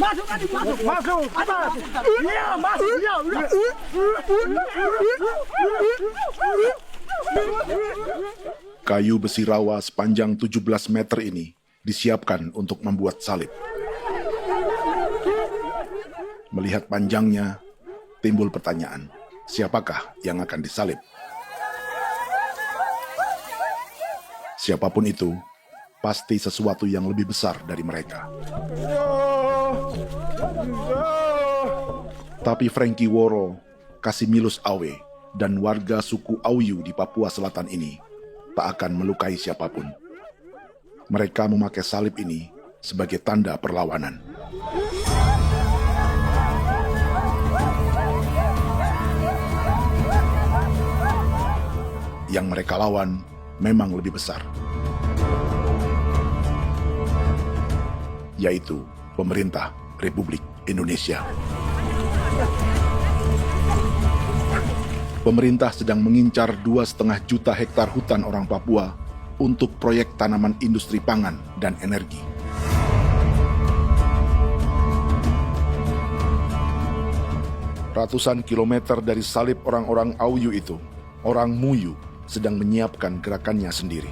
Masuk. Iya, masuk. Iya. Kayu besi rawa sepanjang 17 meter ini disiapkan untuk membuat salib. Melihat panjangnya, timbul pertanyaan, siapakah yang akan disalib? Siapapun itu, pasti sesuatu yang lebih besar dari mereka. Tapi Frankie Woro, Casimilus Awe, dan warga suku Auyu di Papua Selatan ini tak akan melukai siapapun. Mereka memakai salib ini sebagai tanda perlawanan. Yang mereka lawan memang lebih besar, yaitu pemerintah Republik Indonesia. Pemerintah sedang mengincar 2,5 juta hektar hutan orang Papua untuk proyek tanaman industri pangan dan energi. Ratusan kilometer dari salib orang-orang Auyu itu, orang Muyu sedang menyiapkan gerakannya sendiri.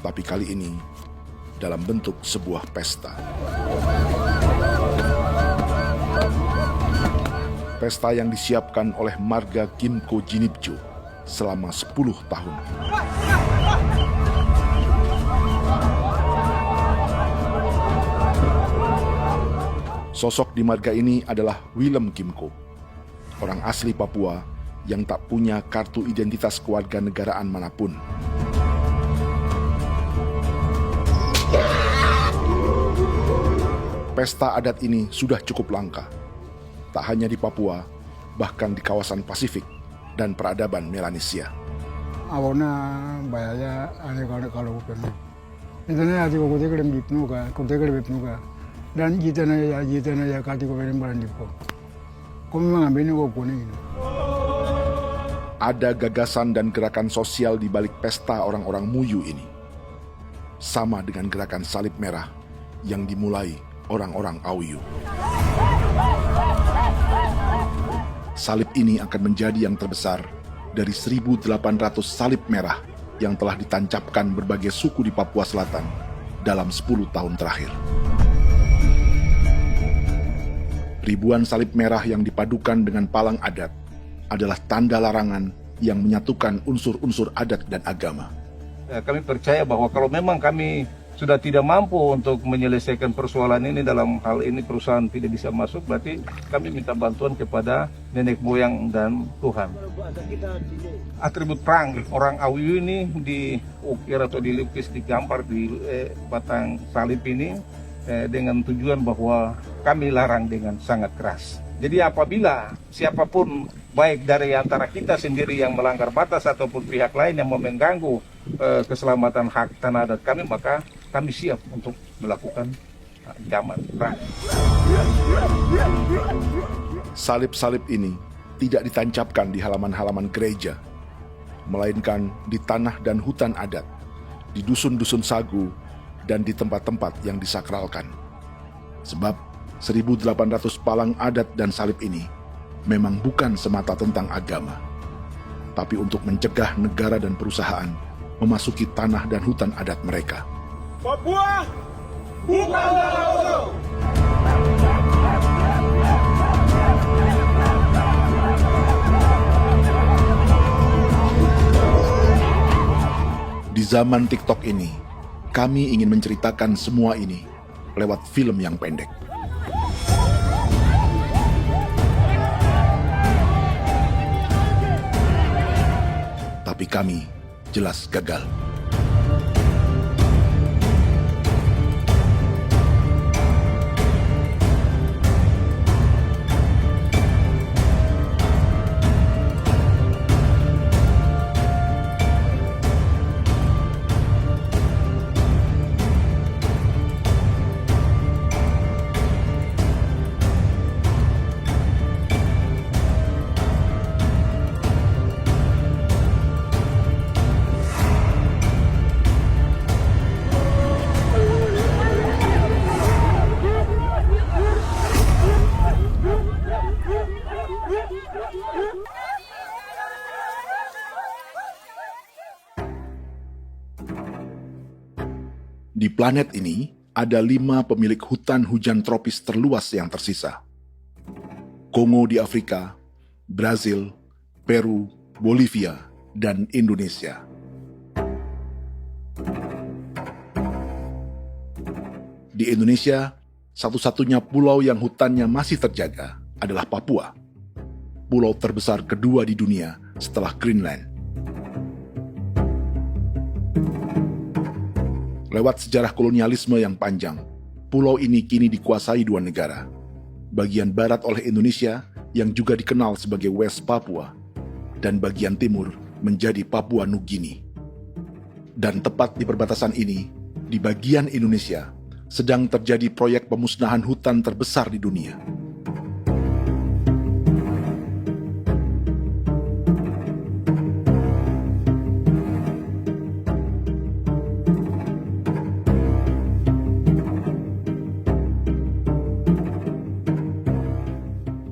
Tapi kali ini dalam bentuk sebuah pesta. Pesta yang disiapkan oleh marga Kimco Jinipjo selama 10 tahun. Sosok di marga ini adalah Willem Kimco, orang asli Papua yang tak punya kartu identitas kewarganegaraan manapun. Pesta adat ini sudah cukup langka, tak hanya di Papua, bahkan di kawasan Pasifik dan peradaban Melanesia. Awalnya bayarnya aneh kalau bukan. Itu nih aja kau teker bipnuka, dan kita ya kati kau beri barang dipo. Kau memang ambil kau kuning. Ada gagasan dan gerakan sosial di balik pesta orang-orang Muyu ini. Sama dengan gerakan salib merah yang dimulai orang-orang Auyu. Salib ini akan menjadi yang terbesar dari 1.800 salib merah yang telah ditancapkan berbagai suku di Papua Selatan dalam 10 tahun terakhir. Ribuan salib merah yang dipadukan dengan palang adat adalah tanda larangan yang menyatukan unsur-unsur adat dan agama. Kami percaya bahwa kalau memang kami sudah tidak mampu untuk menyelesaikan persoalan ini, dalam hal ini perusahaan tidak bisa masuk, berarti kami minta bantuan kepada nenek moyang dan Tuhan. Atribut perang orang Auyu ini diukir atau dilukis, digambar di batang salib ini dengan tujuan bahwa kami larang dengan sangat keras. Jadi apabila siapapun, baik dari antara kita sendiri yang melanggar batas ataupun pihak lain yang mau mengganggu keselamatan hak tanah adat kami, maka kami siap untuk melakukan ancaman perang. Salib-salib ini tidak ditancapkan di halaman-halaman gereja, melainkan di tanah dan hutan adat, di dusun-dusun sagu, dan di tempat-tempat yang disakralkan. Sebab 1.800 palang adat dan salib ini memang bukan semata tentang agama, tapi untuk mencegah negara dan perusahaan memasuki tanah dan hutan adat mereka. Papua bukan Auyu. Di zaman TikTok ini, kami ingin menceritakan semua ini lewat film yang pendek. Tapi kami jelas gagal. Di planet ini, ada 5 pemilik hutan hujan tropis terluas yang tersisa. Kongo di Afrika, Brazil, Peru, Bolivia, dan Indonesia. Di Indonesia, satu-satunya pulau yang hutannya masih terjaga adalah Papua, pulau terbesar kedua di dunia setelah Greenland. Lewat sejarah kolonialisme yang panjang, pulau ini kini dikuasai 2 negara. Bagian barat oleh Indonesia yang juga dikenal sebagai West Papua, dan bagian timur menjadi Papua Nugini. Dan tepat di perbatasan ini, di bagian Indonesia, sedang terjadi proyek pemusnahan hutan terbesar di dunia.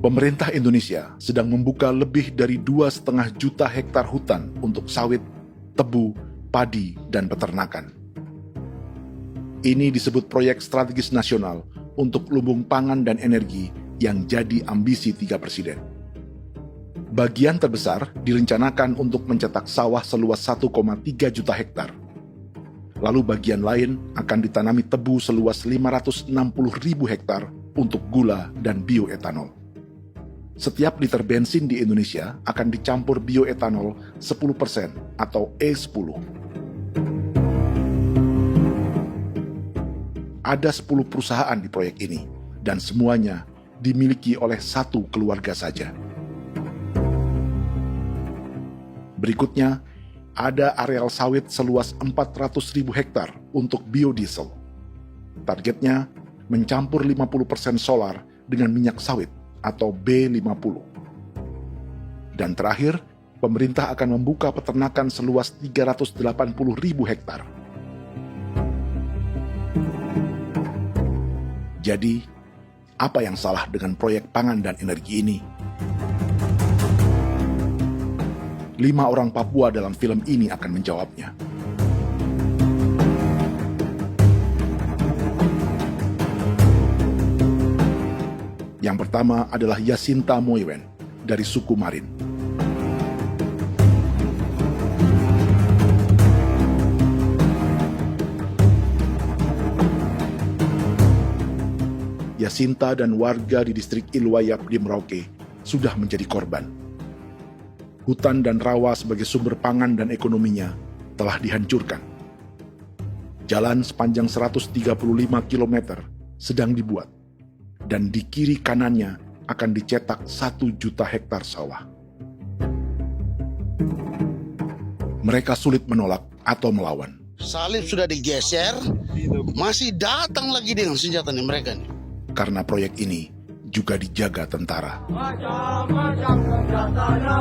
Pemerintah Indonesia sedang membuka lebih dari 2,5 juta hektar hutan untuk sawit, tebu, padi, dan peternakan. Ini disebut proyek strategis nasional untuk lumbung pangan dan energi yang jadi ambisi 3 presiden. Bagian terbesar direncanakan untuk mencetak sawah seluas 1,3 juta hektar. Lalu bagian lain akan ditanami tebu seluas 560.000 hektar untuk gula dan bioetanol. Setiap liter bensin di Indonesia akan dicampur bioetanol 10% atau E10. Ada 10 perusahaan di proyek ini, dan semuanya dimiliki oleh 1 keluarga saja. Berikutnya, ada areal sawit seluas 400.000 hektar untuk biodiesel. Targetnya mencampur 50% solar dengan minyak sawit atau B50. Dan terakhir, pemerintah akan membuka peternakan seluas 380.000 hektar. Jadi, apa yang salah dengan proyek pangan dan energi ini? 5 orang Papua dalam film ini akan menjawabnya. Yang pertama adalah Yasinta Moiwen dari suku Marin. Yasinta dan warga di distrik Ilwayap di Merauke sudah menjadi korban. Hutan dan rawa sebagai sumber pangan dan ekonominya telah dihancurkan. Jalan sepanjang 135 km sedang dibuat, dan di kiri kanannya akan dicetak 1 juta hektar sawah. Mereka sulit menolak atau melawan. Salib sudah digeser, masih datang lagi dengan senjata mereka nih. Karena proyek ini juga dijaga tentara. Macam-macam senjatanya.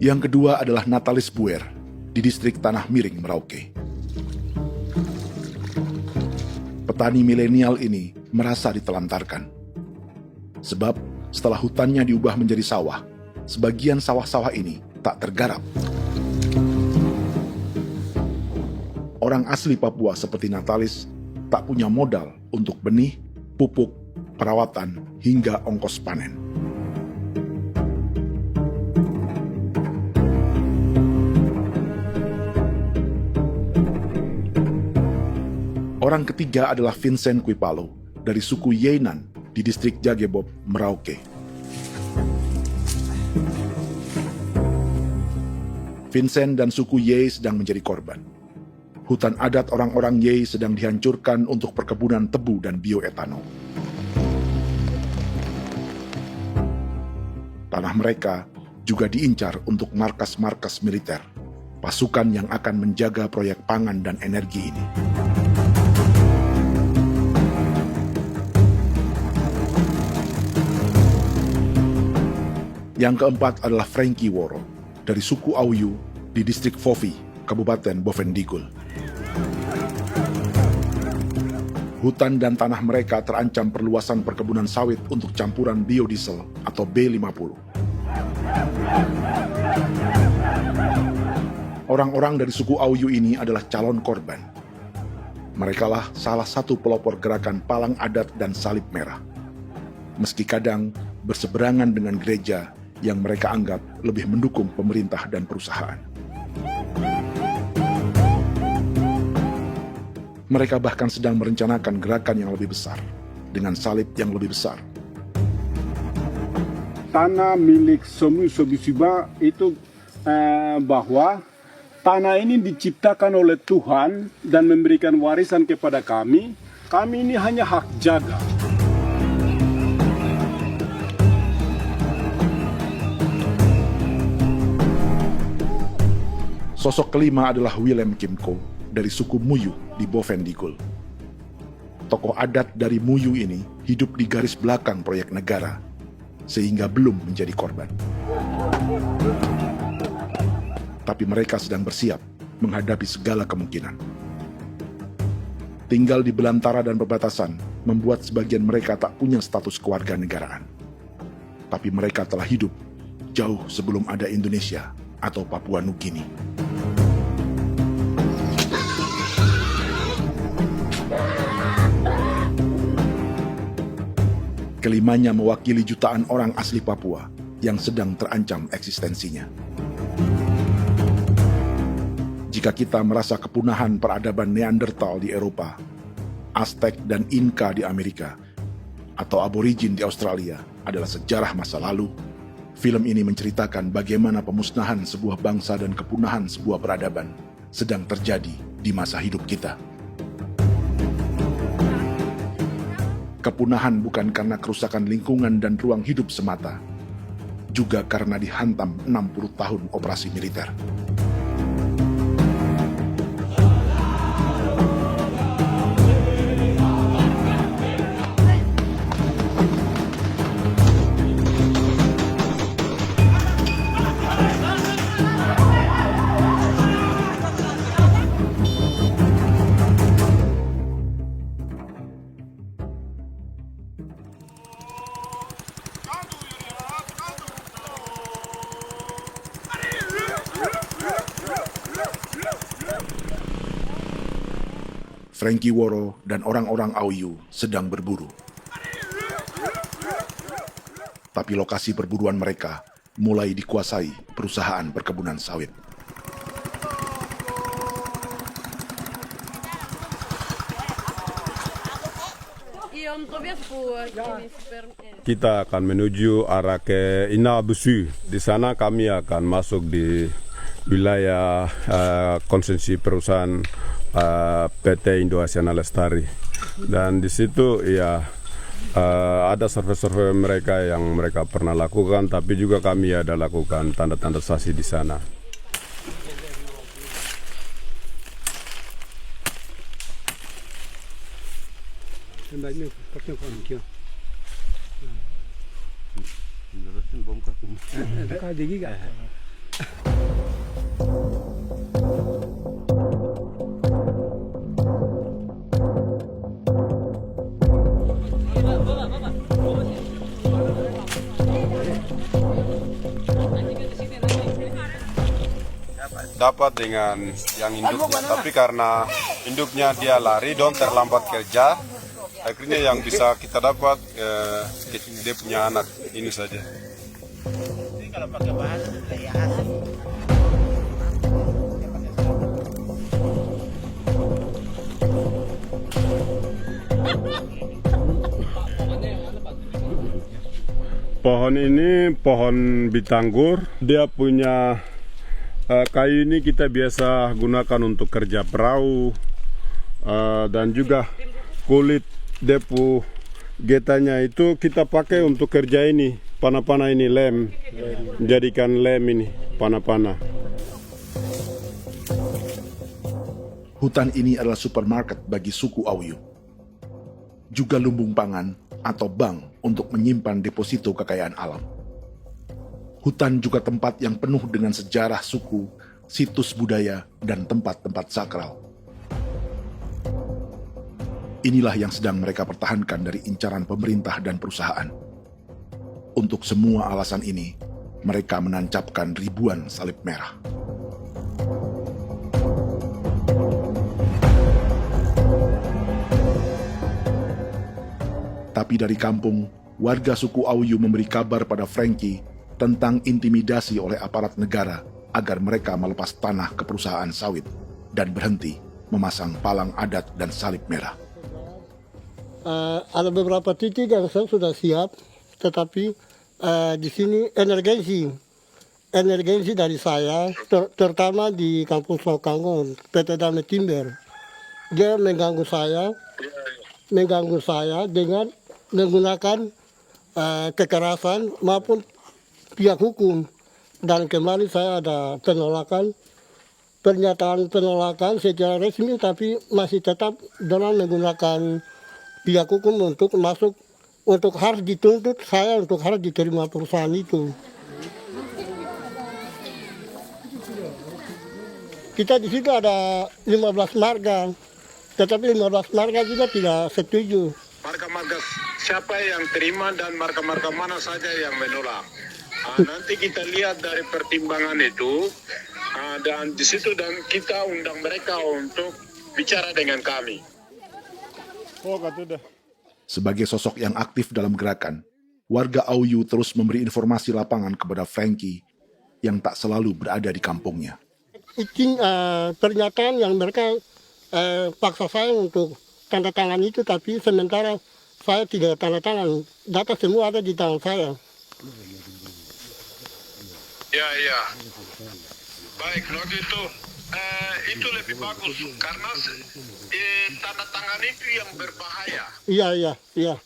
Yang kedua adalah Natalis Buer di distrik Tanah Miring, Merauke. Petani milenial ini merasa ditelantarkan. Sebab setelah hutannya diubah menjadi sawah, sebagian sawah-sawah ini tak tergarap. Orang asli Papua seperti Natalis tak punya modal untuk benih, pupuk, perawatan, hingga ongkos panen. Orang ketiga adalah Vincent Kuipalo dari suku Yenan di distrik Jagebob, Merauke. Vincent dan suku Ye sedang menjadi korban. Hutan adat orang-orang Ye sedang dihancurkan untuk perkebunan tebu dan bioetanol. Tanah mereka juga diincar untuk markas-markas militer, pasukan yang akan menjaga proyek pangan dan energi ini. Yang keempat adalah Frankie Woro dari suku Auyu di distrik Fofi, Kabupaten Bovendigul. Hutan dan tanah mereka terancam perluasan perkebunan sawit untuk campuran biodiesel atau B50. Orang-orang dari suku Auyu ini adalah calon korban. Merekalah salah satu pelopor gerakan Palang Adat dan Salib Merah. Meski kadang berseberangan dengan gereja yang mereka anggap lebih mendukung pemerintah dan perusahaan. Mereka bahkan sedang merencanakan gerakan yang lebih besar, dengan salib yang lebih besar. Tanah milik Somu Sobisiba itu bahwa tanah ini diciptakan oleh Tuhan dan memberikan warisan kepada kami. Kami ini hanya hak jaga. Sosok kelima adalah Willem Kimco dari suku Muyu di Bovendigul. Tokoh adat dari Muyu ini hidup di garis belakang proyek negara, sehingga belum menjadi korban. Tapi mereka sedang bersiap menghadapi segala kemungkinan. Tinggal di belantara dan perbatasan membuat sebagian mereka tak punya status kewarganegaraan. Tapi mereka telah hidup jauh sebelum ada Indonesia atau Papua Nugini. Kelimanya mewakili jutaan orang asli Papua yang sedang terancam eksistensinya. Jika kita merasa kepunahan peradaban Neanderthal di Eropa, Aztec dan Inca di Amerika, atau aborigin di Australia adalah sejarah masa lalu, film ini menceritakan bagaimana pemusnahan sebuah bangsa dan kepunahan sebuah peradaban sedang terjadi di masa hidup kita. Kepunahan bukan karena kerusakan lingkungan dan ruang hidup semata, juga karena dihantam 60 tahun operasi militer. Frankie Woro dan orang-orang Auyu sedang berburu. Tapi lokasi perburuan mereka mulai dikuasai perusahaan perkebunan sawit. Kita akan menuju arah ke Inabusu. Di sana kami akan masuk di wilayah konsesi perusahaan PT Indo Asiana Lestari, dan di situ ya ada survei-survei mereka yang mereka pernah lakukan, tapi juga kami ada lakukan tanda-tanda saksi di sana. Dapat dengan yang induknya, tapi karena induknya dia lari dan terlambat kerja, akhirnya yang bisa kita dapat dia punya anak ini saja. Pohon ini pohon bitanggur, dia punya kayu ini kita biasa gunakan untuk kerja perahu, dan juga kulit depu getanya itu kita pakai untuk kerja ini, panah-panah ini lem, jadikan lem ini, panah-panah. Hutan ini adalah supermarket bagi suku Auyu. Juga lumbung pangan atau bank untuk menyimpan deposito kekayaan alam. Hutan juga tempat yang penuh dengan sejarah suku, situs budaya, dan tempat-tempat sakral. Inilah yang sedang mereka pertahankan dari incaran pemerintah dan perusahaan. Untuk semua alasan ini, mereka menancapkan ribuan salib merah. Tapi dari kampung, warga suku Auyu memberi kabar pada Frankie tentang intimidasi oleh aparat negara agar mereka melepas tanah ke perusahaan sawit dan berhenti memasang palang adat dan salib merah. Ada beberapa titik yang saya sudah siap, tetapi di sini emergensi dari saya, terutama di Kampung Sokangon, PT Damai Timber. Dia mengganggu saya dengan menggunakan kekerasan maupun pihak hukum. Dan kemarin saya ada pernyataan penolakan secara resmi, tapi masih tetap dengan menggunakan pihak hukum untuk masuk, untuk harus dituntut saya untuk harus diterima perusahaan itu. Kita di situ ada 15 marga, tetapi 15 marga juga tidak setuju. Marga-marga siapa yang terima dan marga-marga mana saja yang menolak. Nanti kita lihat dari pertimbangan itu, dan di situ dan kita undang mereka untuk bicara dengan kami. Sebagai sosok yang aktif dalam gerakan, warga Auyu terus memberi informasi lapangan kepada Frankie yang tak selalu berada di kampungnya. Izin pernyataan yang mereka paksa saya untuk tanda tangan itu, tapi sementara saya tidak tanda tangan. Data semua ada di tangan saya. Ya. Baik, kalau gitu itu lebih bagus karena tanda tangan itu yang berbahaya. Iya.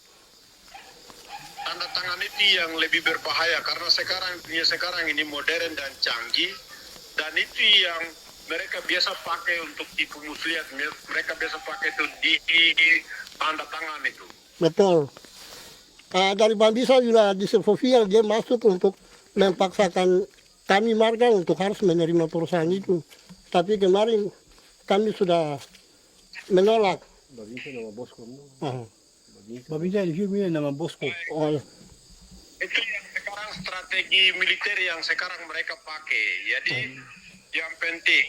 Tanda tangan itu yang lebih berbahaya karena sekarang ini modern dan canggih, dan itu yang mereka biasa pakai untuk tipu muslihat. Mereka biasa pakai itu di tanda tangan itu. Betul. Dari Bambisa juga di Sofia dia masuk untuk memaksakan kami marga untuk harus menerima perusahaan itu. Tapi kemarin kami sudah menolak. Babisa nama bosku. Babisa di sini nama bosku. Oh, ya. Itu yang sekarang strategi militer yang sekarang mereka pakai. Jadi yang penting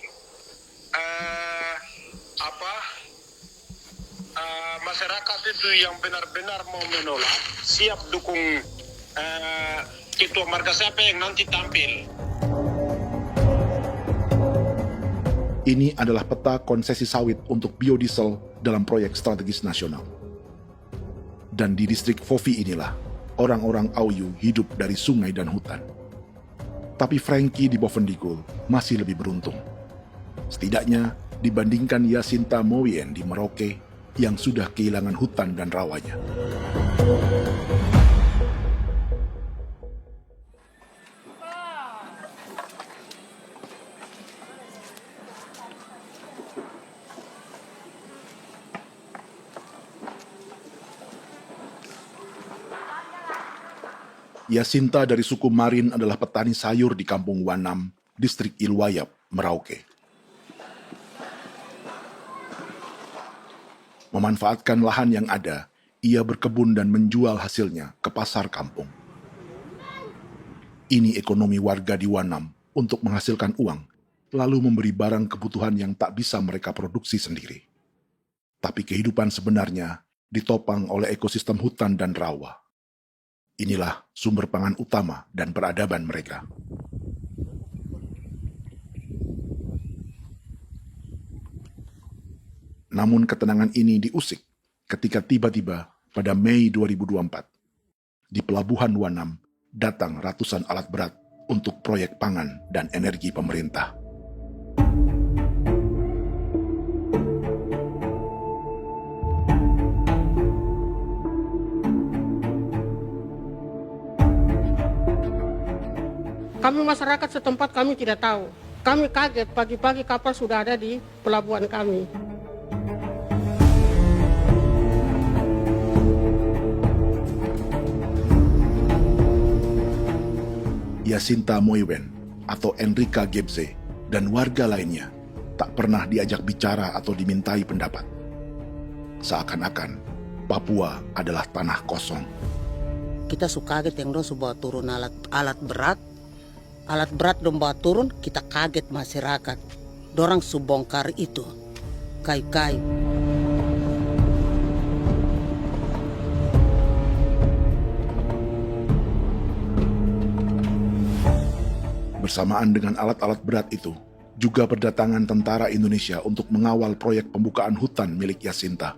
masyarakat itu yang benar-benar mau menolak siap dukung ketua marga siapa yang nanti tampil. Ini adalah peta konsesi sawit untuk biodiesel dalam proyek strategis nasional. Dan di distrik Fofi inilah, orang-orang Auyu hidup dari sungai dan hutan. Tapi Frankie di Bovendigul masih lebih beruntung. Setidaknya dibandingkan Yasinta Moyen di Merauke yang sudah kehilangan hutan dan rawanya. Yasinta dari suku Marin adalah petani sayur di Kampung Wanam, distrik Ilwayap, Merauke. Memanfaatkan lahan yang ada, ia berkebun dan menjual hasilnya ke pasar kampung. Ini ekonomi warga di Wanam untuk menghasilkan uang, lalu memberi barang kebutuhan yang tak bisa mereka produksi sendiri. Tapi kehidupan sebenarnya ditopang oleh ekosistem hutan dan rawa. Inilah sumber pangan utama dan peradaban mereka. Namun ketenangan ini diusik ketika tiba-tiba pada Mei 2024, di Pelabuhan Wanam datang ratusan alat berat untuk proyek pangan dan energi pemerintah. Kami masyarakat setempat kami tidak tahu. Kami kaget pagi-pagi kapal sudah ada di pelabuhan kami. Yasinta Moiwen atau Enrika Gebze dan warga lainnya tak pernah diajak bicara atau dimintai pendapat. Seakan-akan Papua adalah tanah kosong. Kita suka kaget yang dong bawa turun alat berat dong bawa turun, kita kaget masyarakat. Dorang subongkar itu kayu-kayu. Bersamaan dengan alat-alat berat itu, juga berdatangan tentara Indonesia untuk mengawal proyek pembukaan hutan milik Jacinta.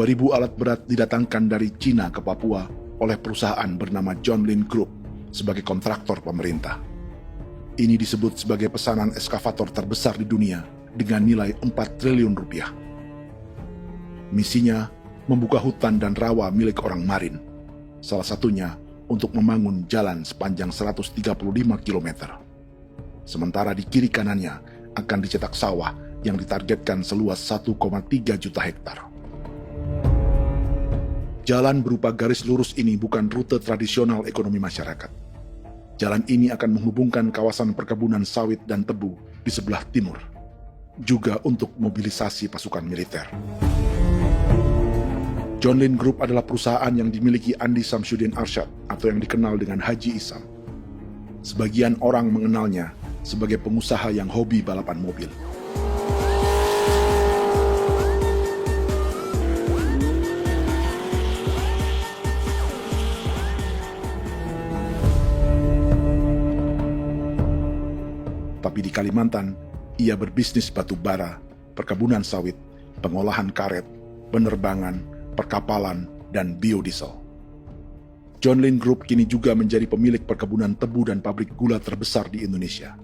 Ribu alat berat didatangkan dari Cina ke Papua oleh perusahaan bernama John Lin Group sebagai kontraktor pemerintah. Ini disebut sebagai pesanan eskavator terbesar di dunia dengan nilai 4 triliun rupiah. Misinya membuka hutan dan rawa milik orang Marin, salah satunya untuk membangun jalan sepanjang 135 km. Sementara di kiri kanannya akan dicetak sawah yang ditargetkan seluas 1,3 juta hektar. Jalan berupa garis lurus ini bukan rute tradisional ekonomi masyarakat. Jalan ini akan menghubungkan kawasan perkebunan sawit dan tebu di sebelah timur, juga untuk mobilisasi pasukan militer. John Lin Group adalah perusahaan yang dimiliki Andi Samsudin Arsyad atau yang dikenal dengan Haji Isam. Sebagian orang mengenalnya sebagai pengusaha yang hobi balapan mobil. Tapi di Kalimantan, ia berbisnis batu bara, perkebunan sawit, pengolahan karet, penerbangan, perkapalan, dan biodiesel. John Lin Group kini juga menjadi pemilik perkebunan tebu dan pabrik gula terbesar di Indonesia.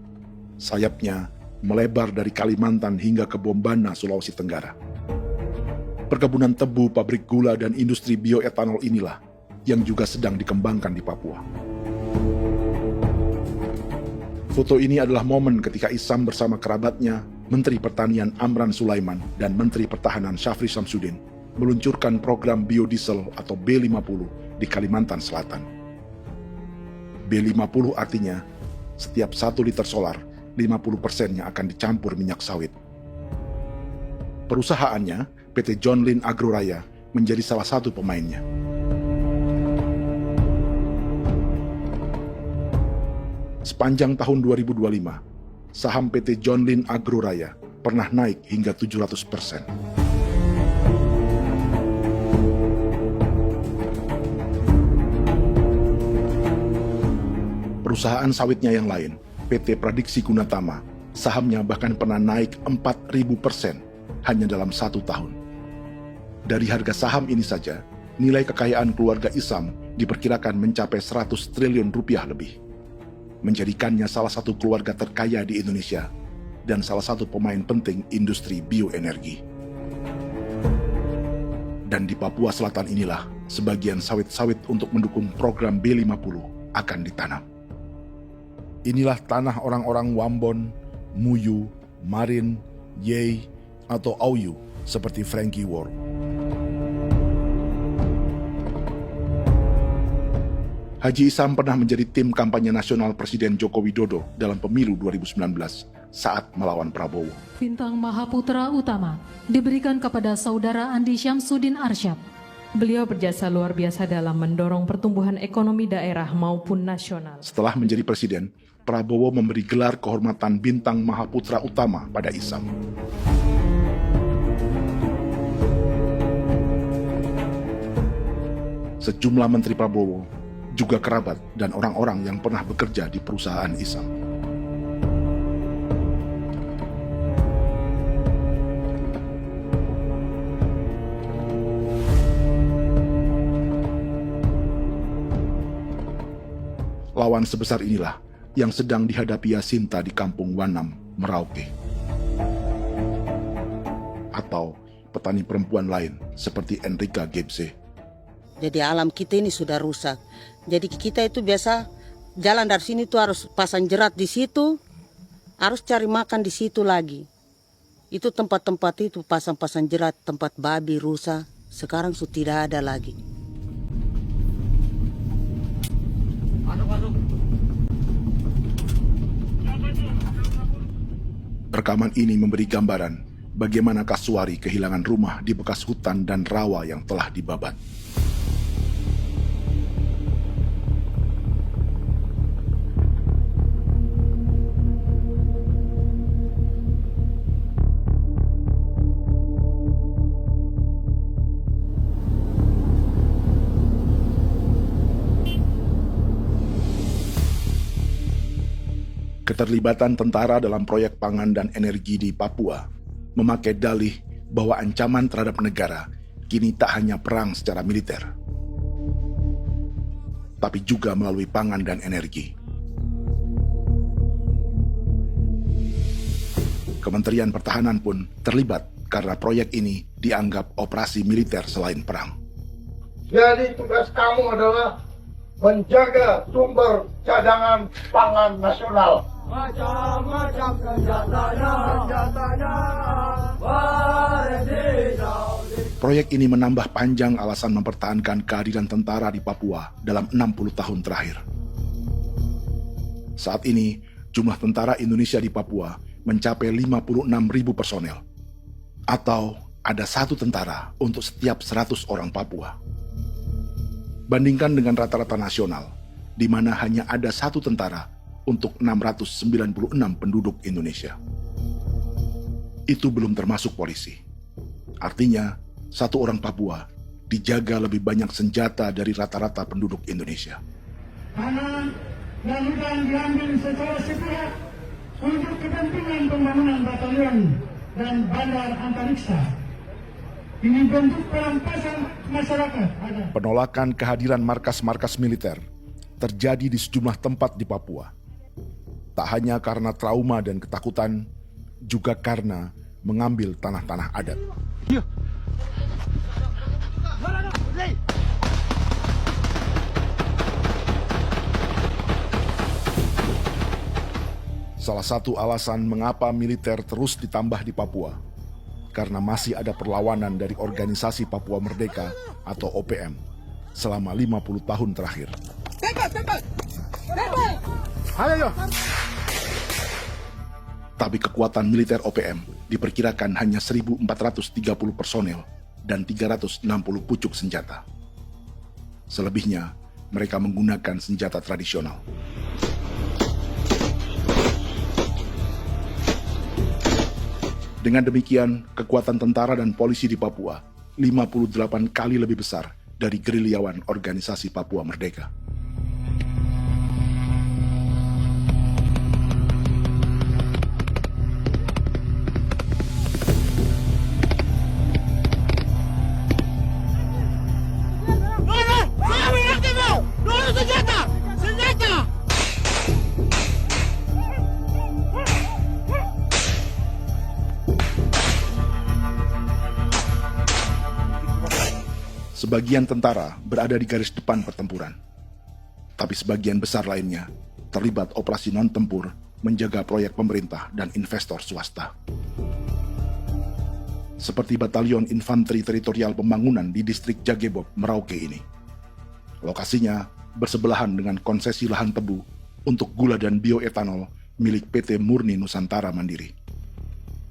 Sayapnya melebar dari Kalimantan hingga ke Bombana, Sulawesi Tenggara. Perkebunan tebu, pabrik gula, dan industri bioetanol inilah yang juga sedang dikembangkan di Papua. Foto ini adalah momen ketika Isam bersama kerabatnya, Menteri Pertanian Amran Sulaiman dan Menteri Pertahanan Syafri Samsudin meluncurkan program biodiesel atau B50 di Kalimantan Selatan. B50 artinya setiap 1 liter solar, 50%-nya akan dicampur minyak sawit. Perusahaannya, PT John Lin Agroraya, menjadi salah satu pemainnya. Sepanjang tahun 2025, saham PT John Lin Agroraya pernah naik hingga 700%. Perusahaan sawitnya yang lain, PT Pradiksi Gunatama, sahamnya bahkan pernah naik 4.000% hanya dalam 1 tahun. Dari harga saham ini saja, nilai kekayaan keluarga Isam diperkirakan mencapai 100 triliun rupiah lebih, menjadikannya salah satu keluarga terkaya di Indonesia dan salah satu pemain penting industri bioenergi. Dan di Papua Selatan inilah sebagian sawit-sawit untuk mendukung program B50 akan ditanam. Inilah tanah orang-orang Wambon, Muyu, Marin, Yei, atau Auyu seperti Frankie Ward. Haji Isam pernah menjadi tim kampanye nasional Presiden Joko Widodo dalam pemilu 2019 saat melawan Prabowo. Bintang Mahaputra Utama diberikan kepada Saudara Andi Syamsuddin Arsyad. Beliau berjasa luar biasa dalam mendorong pertumbuhan ekonomi daerah maupun nasional. Setelah menjadi presiden, Prabowo memberi gelar kehormatan Bintang Mahaputra Utama pada Isam. Sejumlah menteri Prabowo, juga kerabat dan orang-orang yang pernah bekerja di perusahaan Isam. Lawan sebesar inilah yang sedang dihadapi Jacinta di kampung Wanam, Merauke. Atau petani perempuan lain seperti Enrika Gebse. Jadi alam kita ini sudah rusak. Jadi kita itu biasa jalan dari sini tuh harus pasang jerat di situ, harus cari makan di situ lagi. Itu tempat-tempat itu pasang-pasang jerat, tempat babi, rusa, sekarang sudah tidak ada lagi. Rekaman ini memberi gambaran bagaimana Kasuari kehilangan rumah di bekas hutan dan rawa yang telah dibabat. Keterlibatan tentara dalam proyek pangan dan energi di Papua memakai dalih bahwa ancaman terhadap negara kini tak hanya perang secara militer, tapi juga melalui pangan dan energi. Kementerian Pertahanan pun terlibat karena proyek ini dianggap operasi militer selain perang. Jadi tugas kamu adalah menjaga sumber cadangan pangan nasional. Macam-macam senjatanya, Proyek ini menambah panjang alasan mempertahankan kehadiran tentara di Papua dalam 60 tahun terakhir. Saat ini, jumlah tentara Indonesia di Papua mencapai 56.000 personel, atau ada 1 tentara untuk setiap 100 orang Papua. Bandingkan dengan rata-rata nasional, di mana hanya ada 1 tentara untuk 696 penduduk Indonesia. Itu belum termasuk polisi. Artinya, 1 orang Papua dijaga lebih banyak senjata dari rata-rata penduduk Indonesia. Tanah dan hutan diambil secara sepihak untuk kepentingan pembangunan batalion dan bandar antariksa. Ini bentuk perampasan masyarakat. Penolakan kehadiran markas-markas militer terjadi di sejumlah tempat di Papua. Tak hanya karena trauma dan ketakutan, juga karena mengambil tanah-tanah adat. Salah satu alasan mengapa militer terus ditambah di Papua, karena masih ada perlawanan dari Organisasi Papua Merdeka atau OPM selama 50 tahun terakhir. Tapi kekuatan militer OPM diperkirakan hanya 1.430 personel dan 360 pucuk senjata. Selebihnya, mereka menggunakan senjata tradisional. Dengan demikian, kekuatan tentara dan polisi di Papua 58 kali lebih besar dari gerilyawan Organisasi Papua Merdeka. Sebagian tentara berada di garis depan pertempuran, tapi sebagian besar lainnya terlibat operasi non-tempur menjaga proyek pemerintah dan investor swasta. Seperti Batalion Infanteri Teritorial Pembangunan di distrik Jagebob, Merauke ini. Lokasinya bersebelahan dengan konsesi lahan tebu untuk gula dan bioetanol milik PT Murni Nusantara Mandiri.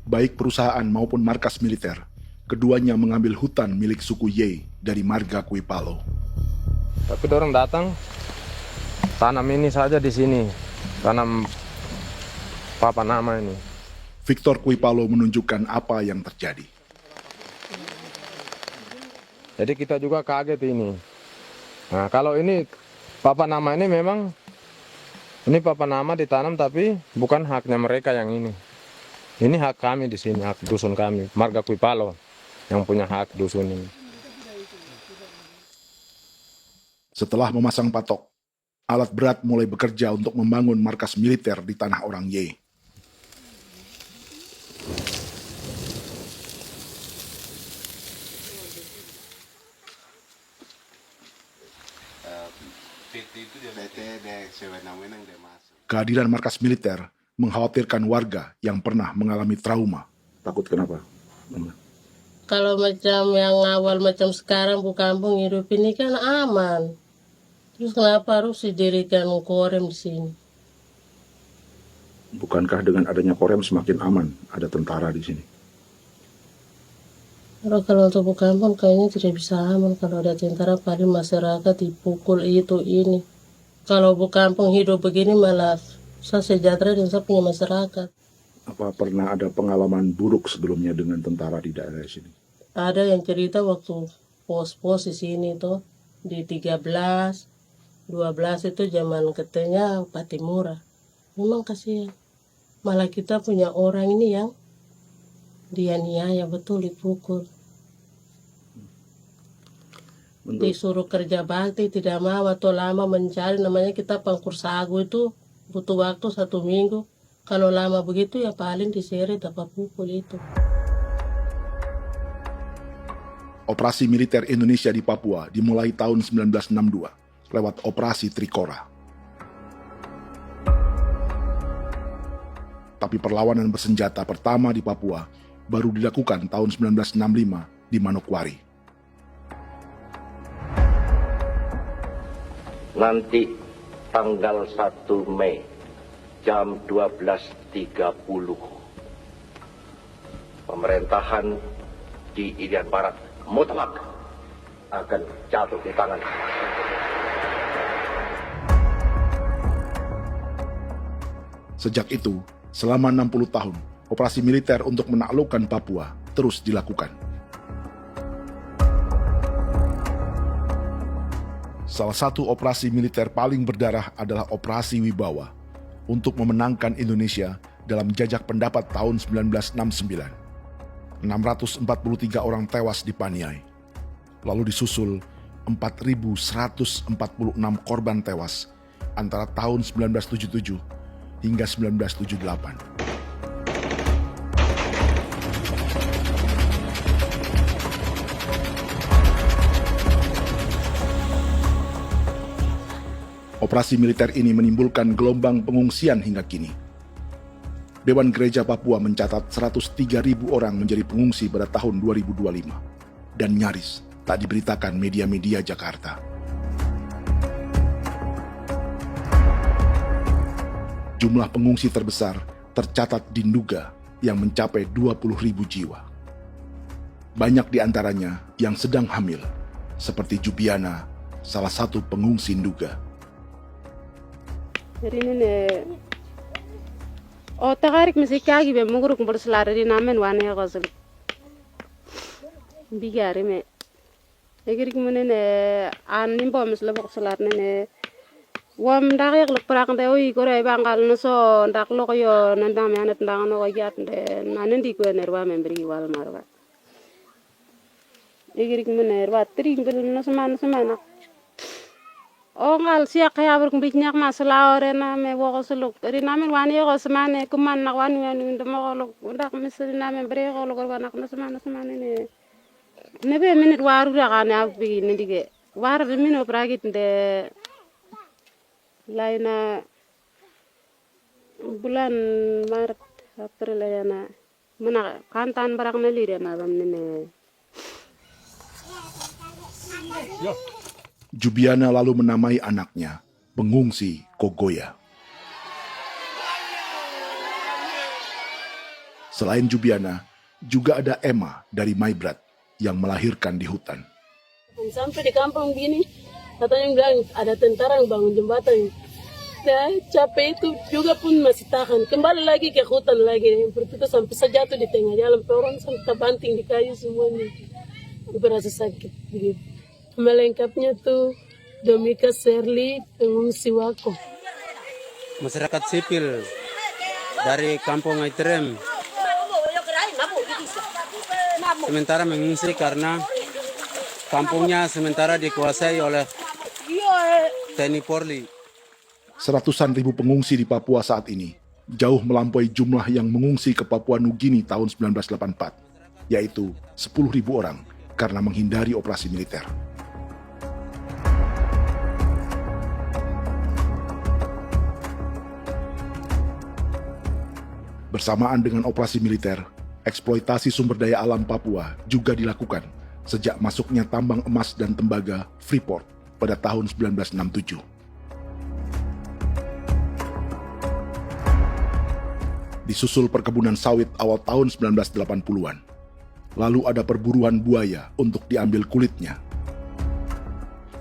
Baik perusahaan maupun markas militer, keduanya mengambil hutan milik suku Ye dari marga Kuipalo. Tapi orang datang tanam ini saja di sini, tanam papa nama ini. Victor Kuipalo menunjukkan apa yang terjadi. Jadi kita juga kaget ini. Nah, kalau ini papa nama ini memang ini papa nama ditanam tapi bukan haknya mereka yang ini. Ini hak kami di sini, hak dusun kami, marga Kuipalo yang punya hak dusun ini. Setelah memasang patok, alat berat mulai bekerja untuk membangun markas militer di tanah orang Ye. Kehadiran markas militer mengkhawatirkan warga yang pernah mengalami trauma. Takut kenapa? Kalau macam yang awal macam sekarang bu kampung hidup ini kan aman. Terus kenapa harus didirikan korem di sini? Bukankah dengan adanya Korem semakin aman ada tentara di sini? Kalau untuk kampung kayaknya tidak bisa aman kalau ada tentara, paling masyarakat dipukul itu ini. Kalau kampung hidup begini malah saya sejahtera dan saya punya masyarakat. Apa pernah ada pengalaman buruk sebelumnya dengan tentara di daerah sini? Ada yang cerita waktu pos-pos di sini tuh di 13, 12 itu zaman katanya Patimura. Memang kasihan. Malah kita punya orang ini yang dianiaya betul, dipukul. Disuruh kerja bakti tidak mau atau lama mencari, namanya kita pangkur sagu itu butuh waktu 1 minggu. Kalau lama begitu ya paling diseret apa pukul itu. Operasi militer Indonesia di Papua dimulai tahun 1962 lewat Operasi Trikora. Tapi perlawanan bersenjata pertama di Papua baru dilakukan tahun 1965 di Manokwari. Nanti tanggal 1 Mei jam 12.30 pemerintahan di Irian Barat mutlak akan jatuh di tangan. Sejak itu, selama 60 tahun, operasi militer untuk menaklukkan Papua terus dilakukan. Salah satu operasi militer paling berdarah adalah Operasi Wibawa untuk memenangkan Indonesia dalam jajak pendapat tahun 1969. 643 orang tewas di Paniai. Lalu disusul 4.146 korban tewas antara tahun 1977 hingga 1978. Operasi militer ini menimbulkan gelombang pengungsian hingga kini. Dewan Gereja Papua mencatat 103.000 orang menjadi pengungsi pada tahun 2025 dan nyaris tak diberitakan media-media Jakarta. Jumlah pengungsi terbesar tercatat di Nduga yang mencapai 20.000 jiwa. Banyak di antaranya yang sedang hamil, seperti Jubiana, salah satu pengungsi Nduga. Jadi ini tagarik mesti kagi be muguruk berselari di namen wane gosel bigari me egirik munene an nimbo misle berselar nene wam dagek lek prak de oyi kore bangal no so ndak loko yo nanda me anet ndang no gat de nanen di ko nerwa membri wal marwa egirik munene wa tri ngel no semana ngal siya kaya berkumpit nyak masalah orena me wako suluk rina men wani ko semane kuman nak wani ndemo ko ndak misri na men bre ko ko nak no semane ne be minute waru ra kana abi ne dige war de mino pragit de laina bulan Maret April yana mana kantan barak na lire na bam ne Jubiana lalu menamai anaknya Pengungsi Kogoya. Selain Jubiana, juga ada Emma dari Maibrat yang melahirkan di hutan. Sampai di kampung gini, katanya bilang ada tentara yang bangun jembatan. Ya, capek itu juga pun masih tahan. Kembali lagi ke hutan lagi. Itu sampai saya jatuh di tengah jalan. Orang sampai terbanting di kayu semuanya. Berasa sakit begitu. Melengkapnya tuh Domika Serli, pengungsi Wako. Masyarakat sipil dari kampung Aitrem sementara mengungsi karena kampungnya sementara dikuasai oleh TNI Polri. Seratusan ribu pengungsi di Papua saat ini jauh melampaui jumlah yang mengungsi ke Papua Nugini tahun 1984, yaitu 10.000 orang karena menghindari operasi militer. Bersamaan dengan operasi militer, eksploitasi sumber daya alam Papua juga dilakukan sejak masuknya tambang emas dan tembaga Freeport pada tahun 1967. Disusul perkebunan sawit awal tahun 1980-an. Lalu ada perburuan buaya untuk diambil kulitnya.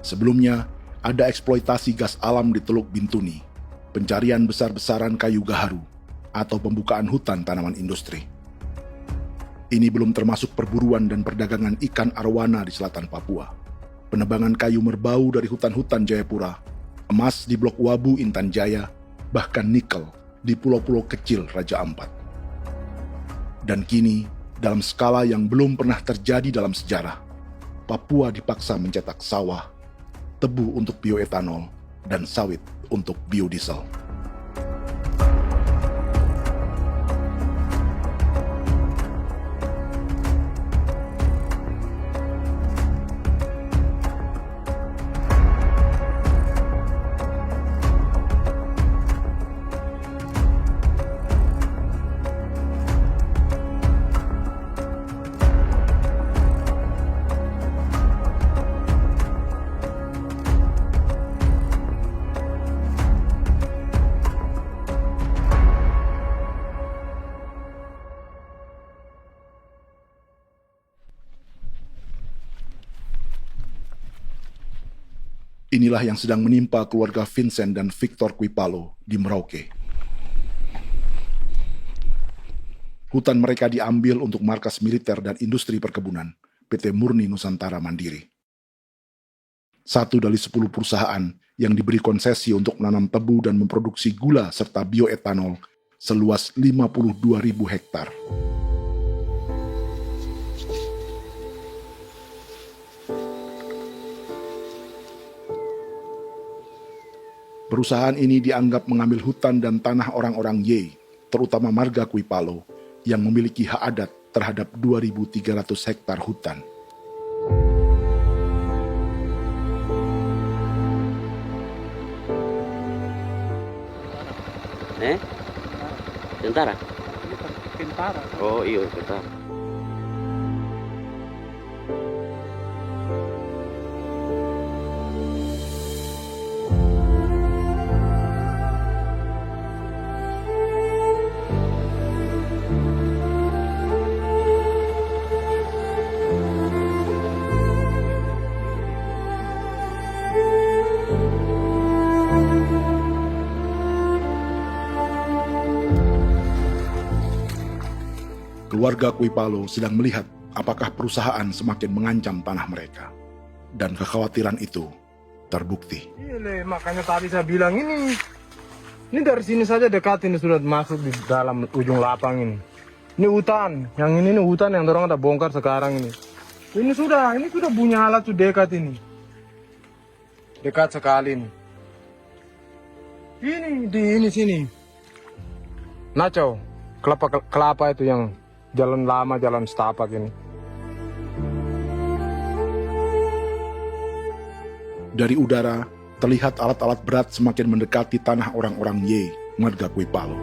Sebelumnya, ada eksploitasi gas alam di Teluk Bintuni, pencarian besar-besaran kayu gaharu, atau pembukaan hutan tanaman industri. Ini belum termasuk perburuan dan perdagangan ikan arwana di selatan Papua, penebangan kayu merbau dari hutan-hutan Jayapura, emas di Blok Wabu Intan Jaya, bahkan nikel di pulau-pulau kecil Raja Ampat. Dan kini, dalam skala yang belum pernah terjadi dalam sejarah, Papua dipaksa mencetak sawah, tebu untuk bioetanol, dan sawit untuk biodiesel. Inilah yang sedang menimpa keluarga Vincent dan Victor Kuipalo di Merauke. Hutan mereka diambil untuk markas militer dan industri perkebunan, PT Murni Nusantara Mandiri. 1 dari 10 perusahaan yang diberi konsesi untuk menanam tebu dan memproduksi gula serta bioetanol seluas 52.000 hektar. Perusahaan ini dianggap mengambil hutan dan tanah orang-orang Ye, terutama marga Kuipalo, yang memiliki hak adat terhadap 2.300 hektar hutan. Tentara? Tentara. Oh iya, tentara. Keluarga Kuipalo sedang melihat apakah perusahaan semakin mengancam tanah mereka. Dan kekhawatiran itu terbukti. Iya, makanya tadi saya bilang ini dari sini saja dekat ini sudah masuk di dalam ujung lapang ini. Ini hutan, yang ini hutan yang dorong ada bongkar sekarang ini. Ini sudah punya alat sudah dekat ini. Dekat sekali ini. Ini sini. Nacau, kelapa itu yang jalan lama, jalan setapak ini. Dari udara, terlihat alat-alat berat semakin mendekati tanah orang-orang Ye, marga Kuipalo.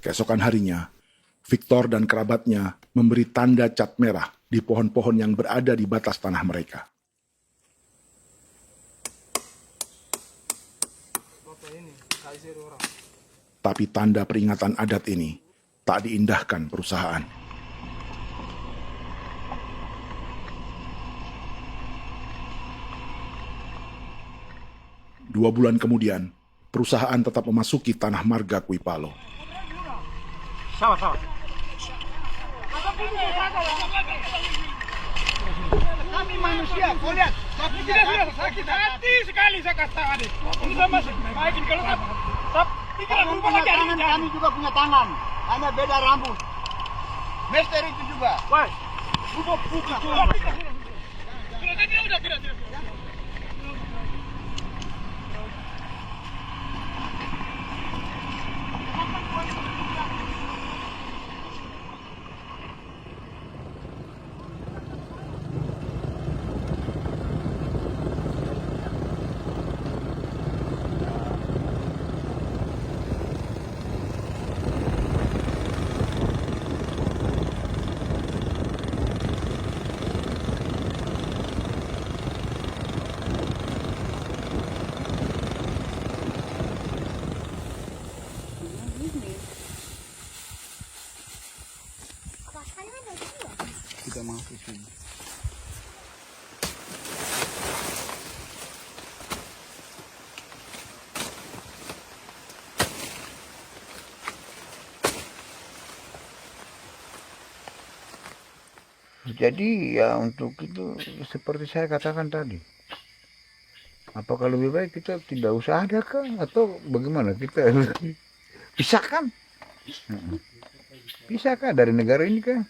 Keesokan harinya, Victor dan kerabatnya memberi tanda cat merah di pohon-pohon yang berada di batas tanah mereka. Tapi tanda peringatan adat ini tak diindahkan perusahaan. Dua bulan kemudian, perusahaan tetap memasuki tanah marga Kuipalo. Sama-sama. Kami manusia, kau lihat. Tapi tidak sudah sakit hati sekali saya katakan. Ini sama baikin kalau pikiran berubah lagi. Kami juga punya tangan, hanya beda rambut. Mister itu juga. Wah, buka. Tidak. Jadi ya untuk itu seperti saya katakan tadi, apakah lebih baik kita tidak usah ada kah atau bagaimana, kita pisahkan, pisahkah dari negara ini kah?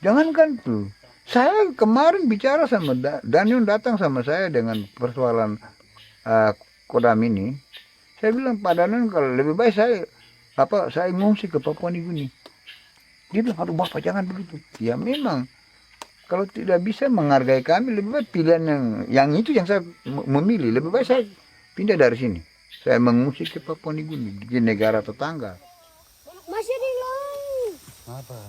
Jangankan tuh, saya kemarin bicara sama Daniel, datang sama saya dengan persoalan Kodam ini. Saya bilang, Pak Daniel, kalau lebih baik saya ngungsi ke Papua Nugini. Dia bilang, aduh Bapak jangan begitu. Ya memang, kalau tidak bisa menghargai kami, lebih baik pilihan yang itu yang saya memilih. Lebih baik saya pindah dari sini. Saya mengungsi ke Papua Nugini, di negara tetangga. Masih di laut. Apa?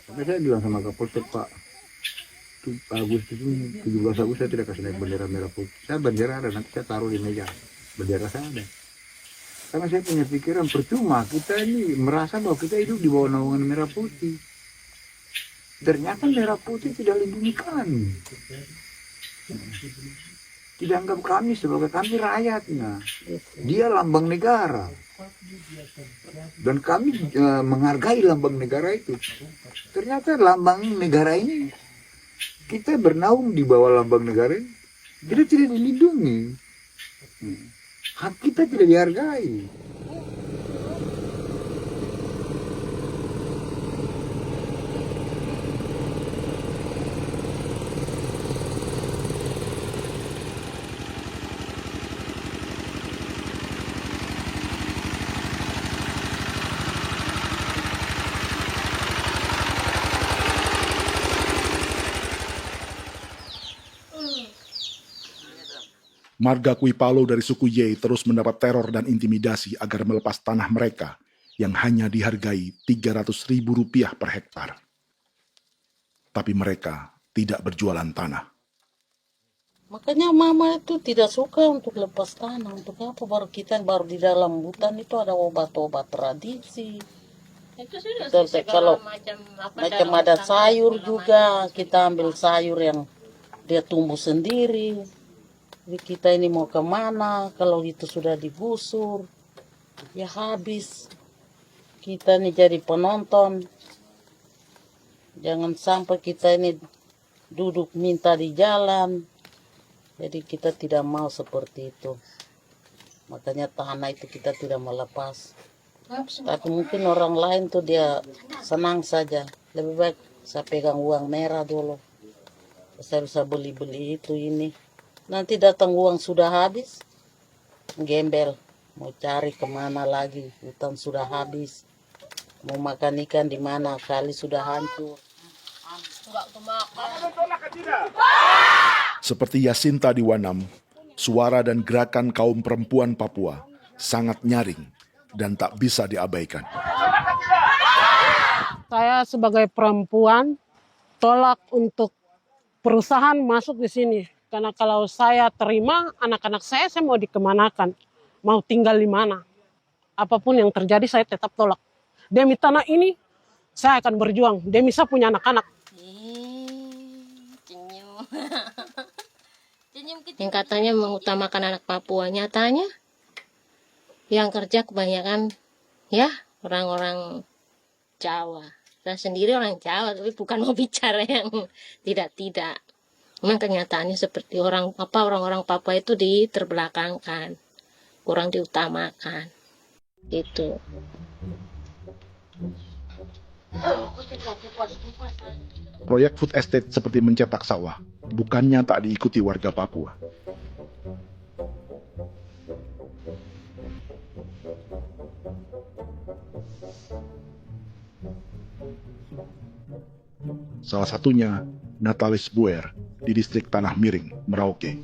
Tapi saya bilang sama Kapolsek, Pak, Agustus ini, 17 Agustus saya tidak kasih naik bendera merah putih. Saya bendera ada, nanti saya taruh di meja. Bendera saya ada. Karena saya punya pikiran percuma kita ini merasa bahwa kita hidup di bawah naungan merah putih. Ternyata merah putih tidak lindungi kami. Tidak anggap kami sebagai kami rakyatnya. Dia lambang negara. Dan kami menghargai lambang negara itu. Ternyata lambang negara ini, kita bernaung di bawah lambang negara ini, kita tidak dilindungi. Hak kita tidak dihargai. Marga Kuipalo dari suku Ye terus mendapat teror dan intimidasi agar melepas tanah mereka yang hanya dihargai Rp300.000 per hektar. Tapi mereka tidak berjualan tanah. Makanya mama itu tidak suka untuk lepas tanah. Untuk apa? Baru kita baru di dalam hutan itu ada obat-obat tradisi. Itu sudah Kalau macam ada sayur juga, kita ambil sayur yang dia tumbuh sendiri. Jadi kita ini mau kemana, kalau itu sudah digusur, ya habis. Kita ini jadi penonton. Jangan sampai kita ini duduk minta di jalan. Jadi kita tidak mau seperti itu. Makanya tanah itu kita tidak melepas. Tapi mungkin orang lain tuh dia senang saja. Lebih baik saya pegang uang merah dulu. Saya bisa beli-beli itu ini. Nanti datang uang sudah habis, gembel, mau cari kemana lagi, hutan sudah habis, mau makan ikan di mana, kali sudah hancur. Seperti Yasinta di Wanam, suara dan gerakan kaum perempuan Papua sangat nyaring dan tak bisa diabaikan. Saya sebagai perempuan tolak untuk perusahaan masuk di sini. Karena kalau saya terima anak-anak saya mau dikemanakan, mau tinggal di mana. Apapun yang terjadi saya tetap tolak. Demi tanah ini saya akan berjuang, demi saya punya anak-anak. Yang katanya mengutamakan anak Papua, nyatanya yang kerja kebanyakan ya orang-orang Jawa. Saya sendiri orang Jawa, tapi bukan mau bicara yang tidak-tidak. Memang kenyataannya seperti orang-orang Papua itu diterbelakangkan, kurang diutamakan, gitu. Proyek food estate seperti mencetak sawah, bukannya tak diikuti warga Papua. Salah satunya Natalis Buer di distrik Tanah Miring, Merauke.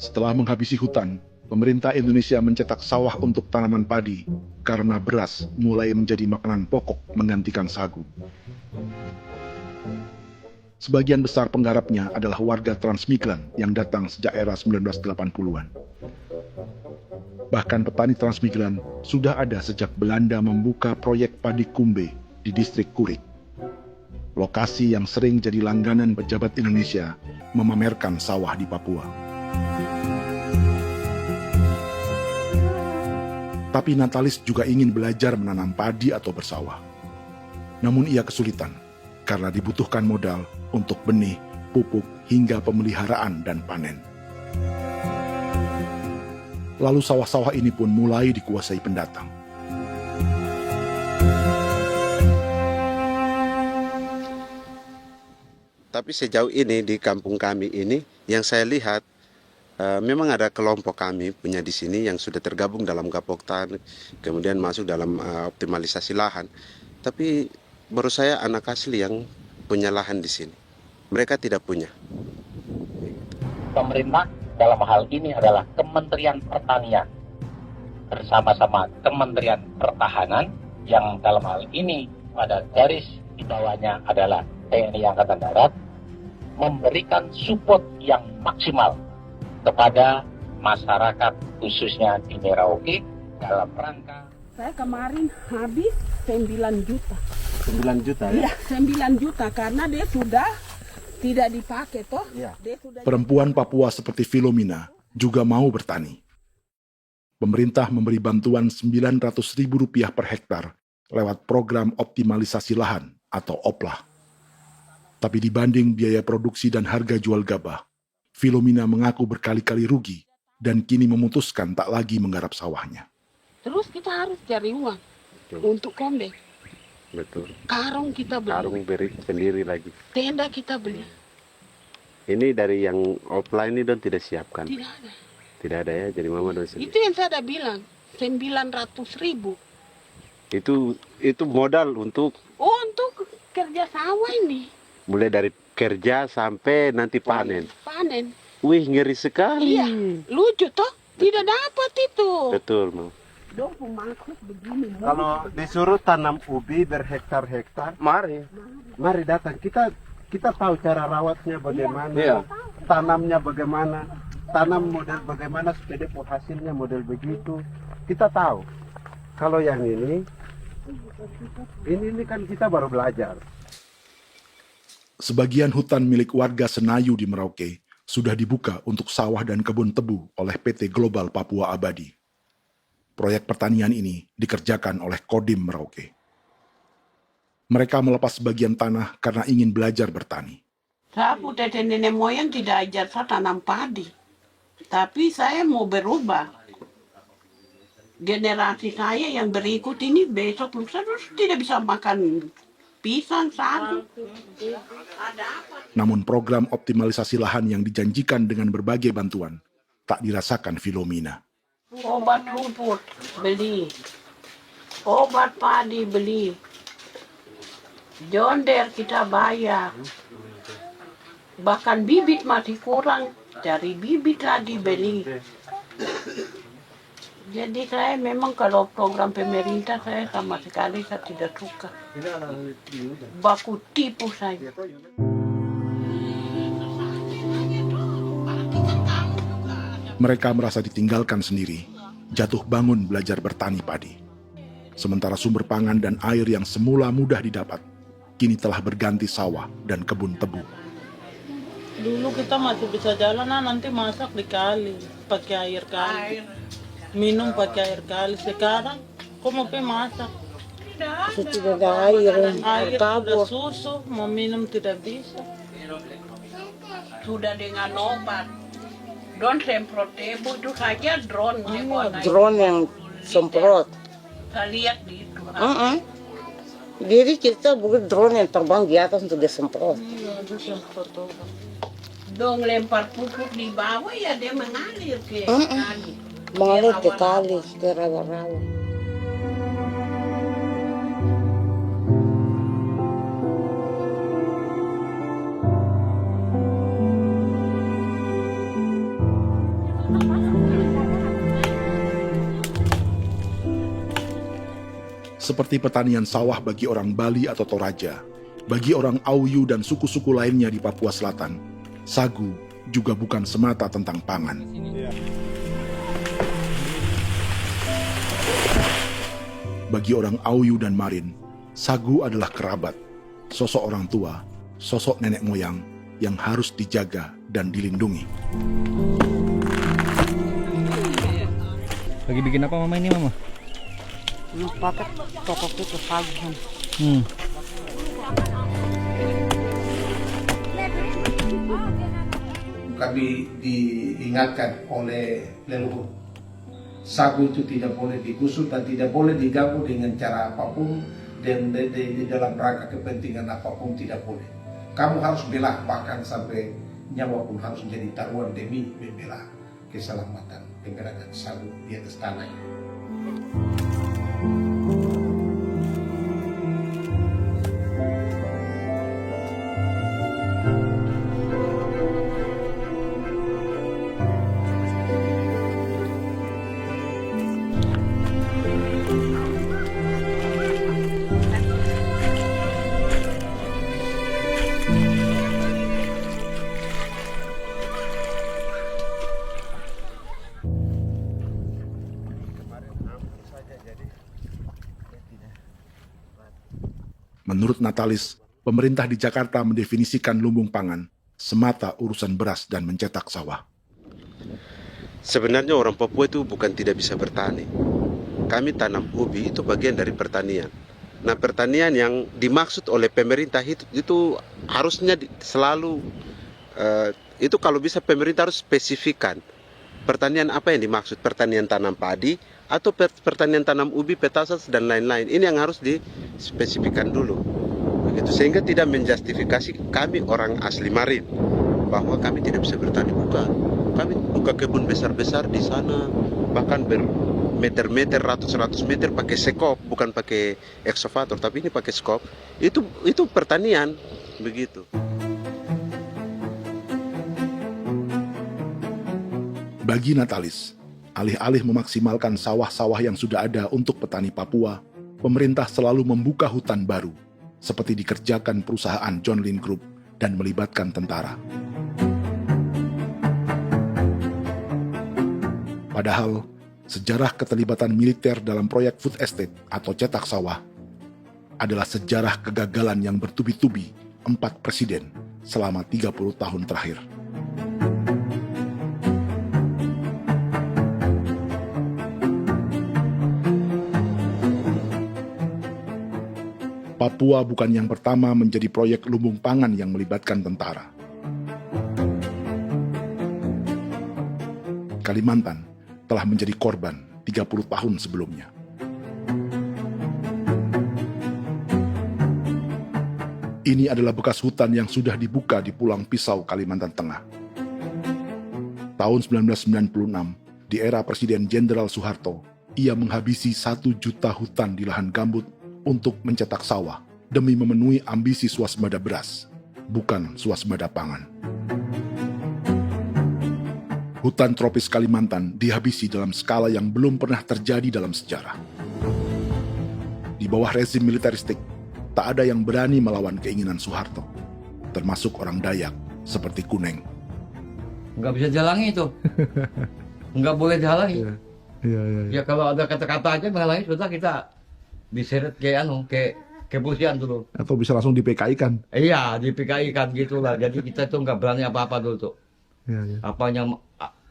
Setelah menghabisi hutan, pemerintah Indonesia mencetak sawah untuk tanaman padi karena beras mulai menjadi makanan pokok menggantikan sagu. Sebagian besar penggarapnya adalah warga transmigran yang datang sejak era 1980-an. Bahkan petani transmigran sudah ada sejak Belanda membuka proyek padi kumbe di distrik Kurik. lokasi yang sering jadi langganan pejabat Indonesia memamerkan sawah di Papua. Tapi Natalis juga ingin belajar menanam padi atau bersawah. Namun ia kesulitan karena dibutuhkan modal untuk benih, pupuk, hingga pemeliharaan dan panen. Lalu sawah-sawah ini pun mulai dikuasai pendatang. Tapi sejauh ini di kampung kami ini yang saya lihat memang ada kelompok kami punya di sini yang sudah tergabung dalam Gapoktan, kemudian masuk dalam optimalisasi lahan. Tapi baru saya anak asli yang punya lahan di sini. Mereka tidak punya. Pemerintah dalam hal ini adalah Kementerian Pertanian bersama-sama Kementerian Pertahanan yang dalam hal ini pada garis di bawahnya adalah TNI Angkatan Darat memberikan support yang maksimal kepada masyarakat khususnya di Merauke dalam rangka. Saya kemarin habis 9 juta. 9 juta ya? Iya, 9 juta karena dia sudah tidak dipakai toh. Ya. Dia sudah... Perempuan Papua seperti Filomina juga mau bertani. Pemerintah memberi bantuan Rp900.000 per hektar lewat program optimalisasi lahan atau OPLAH. Tapi dibanding biaya produksi dan harga jual gabah, Filomina mengaku berkali-kali rugi dan kini memutuskan tak lagi menggarap sawahnya. Terus kita harus cari uang untuk kondek. Betul. Karung kita beli. Karung beri sendiri lagi. Tenda kita beli. Ini dari yang offline ini don tidak siapkan. Tidak ada. Tidak ada ya, jadi mama don sendiri. Itu yang saya ada bilang, 900.000. Itu modal untuk? Oh, untuk kerja sawah ini. Mulai dari kerja sampai nanti panen. Panen. Wih, ngeri sekali. Iya, lucu toh? Tidak dapat itu. Betul, Mam. Dong pemaksud begini. Kalau disuruh tanam ubi berhektar-hektar, mari datang. Kita tahu cara rawatnya bagaimana, Iya. tanamnya bagaimana, tanam model bagaimana supaya hasilnya model begitu. Kita tahu. Kalau yang ini kan kita baru belajar. Sebagian hutan milik warga Senayu di Merauke sudah dibuka untuk sawah dan kebun tebu oleh PT Global Papua Abadi. Proyek pertanian ini dikerjakan oleh Kodim Merauke. Mereka melepas sebagian tanah karena ingin belajar bertani. Saya punya nenek moyang tidak ajar saya tanam padi. Tapi saya mau berubah. Generasi saya yang berikut ini besok lusa terus tidak bisa makan pisang, sagu. Namun program optimalisasi lahan yang dijanjikan dengan berbagai bantuan tak dirasakan Filomina. Obat rumput beli, obat padi beli, jonder kita bayar, bahkan bibit masih kurang, cari bibit lagi beli. Jadi saya memang kalau program pemerintah saya sama sekali saya tidak suka. Baku tipu saya. Mereka merasa ditinggalkan sendiri, jatuh bangun belajar bertani padi. Sementara sumber pangan dan air yang semula mudah didapat, kini telah berganti sawah dan kebun tebu. Dulu kita masih bisa jalan, nanti masak di kali, pakai air kali. Minum pakai air kali. Sekarang, kok mau masak? Tidak ada air, Air sudah susu, mau minum tidak bisa. Sudah dengan obat. Drone semprot tebu itu saja drone. Drone yang semprot. Saya lihat di itu. Jadi kita bukan drone yang terbang di atas untuk disemprot. Dong lempar pupuk di bawah ya dia mengalir ke kali. Mengalir ke kali, ke rawa-rawa. Seperti pertanian sawah bagi orang Bali atau Toraja, bagi orang Auyu dan suku-suku lainnya di Papua Selatan, sagu juga bukan semata tentang pangan. Bagi orang Auyu dan Marin, sagu adalah kerabat, sosok orang tua, sosok nenek moyang yang harus dijaga dan dilindungi. Lagi bikin apa mama ini mama? Pakai toko itu sagu. Kami diingatkan oleh leluhur, sagu itu tidak boleh digusur dan tidak boleh diganggu dengan cara apapun, dan di dalam rangka kepentingan apapun tidak boleh. Kamu harus bela, bahkan sampai nyawa pun harus menjadi taruhan demi membela keselamatan pergerakan sagu di atas tanah ini. Menurut Natalis, pemerintah di Jakarta mendefinisikan lumbung pangan semata urusan beras dan mencetak sawah. Sebenarnya orang Papua itu bukan tidak bisa bertani. Kami tanam ubi itu bagian dari pertanian. Nah, pertanian yang dimaksud oleh pemerintah itu harusnya selalu itu kalau bisa pemerintah harus spesifikkan pertanian apa yang dimaksud, pertanian tanam padi atau pertanian tanam ubi, petasan dan lain-lain. Ini yang harus dispesifikkan dulu. Begitu, sehingga tidak menjustifikasi kami orang asli Marin bahwa kami tidak bisa bertani. Bukan. Kami buka kebun besar-besar di sana, bahkan bermeter-meter, ratus-ratus meter pakai sekop, bukan pakai ekskavator, tapi ini pakai skop. Itu pertanian, begitu. Bagi Natalis, alih-alih memaksimalkan sawah-sawah yang sudah ada untuk petani Papua, pemerintah selalu membuka hutan baru, seperti dikerjakan perusahaan John Lynn Group dan melibatkan tentara. Padahal, sejarah keterlibatan militer dalam proyek food estate atau cetak sawah adalah sejarah kegagalan yang bertubi-tubi 4 presiden selama 30 tahun terakhir. Papua bukan yang pertama menjadi proyek lumbung pangan yang melibatkan tentara. Kalimantan telah menjadi korban 30 tahun sebelumnya. Ini adalah bekas hutan yang sudah dibuka di Pulang Pisau, Kalimantan Tengah. Tahun 1996, di era Presiden Jenderal Soeharto, ia menghabisi 1 juta hutan di lahan gambut untuk mencetak sawah demi memenuhi ambisi swasembada beras, bukan swasembada pangan. Hutan tropis Kalimantan dihabisi dalam skala yang belum pernah terjadi dalam sejarah. Di bawah rezim militeristik, tak ada yang berani melawan keinginan Soeharto, termasuk orang Dayak seperti Kuneng. Nggak bisa jalangi itu. Nggak boleh dihalangi. Ya kalau ada kata-kata aja menghalangi, sudah kita diseret ke kepolisian dulu. Atau bisa langsung di PKI-kan. Iya, di PKI-kan gitulah. Jadi kita tuh nggak berani apa-apa dulu tuh.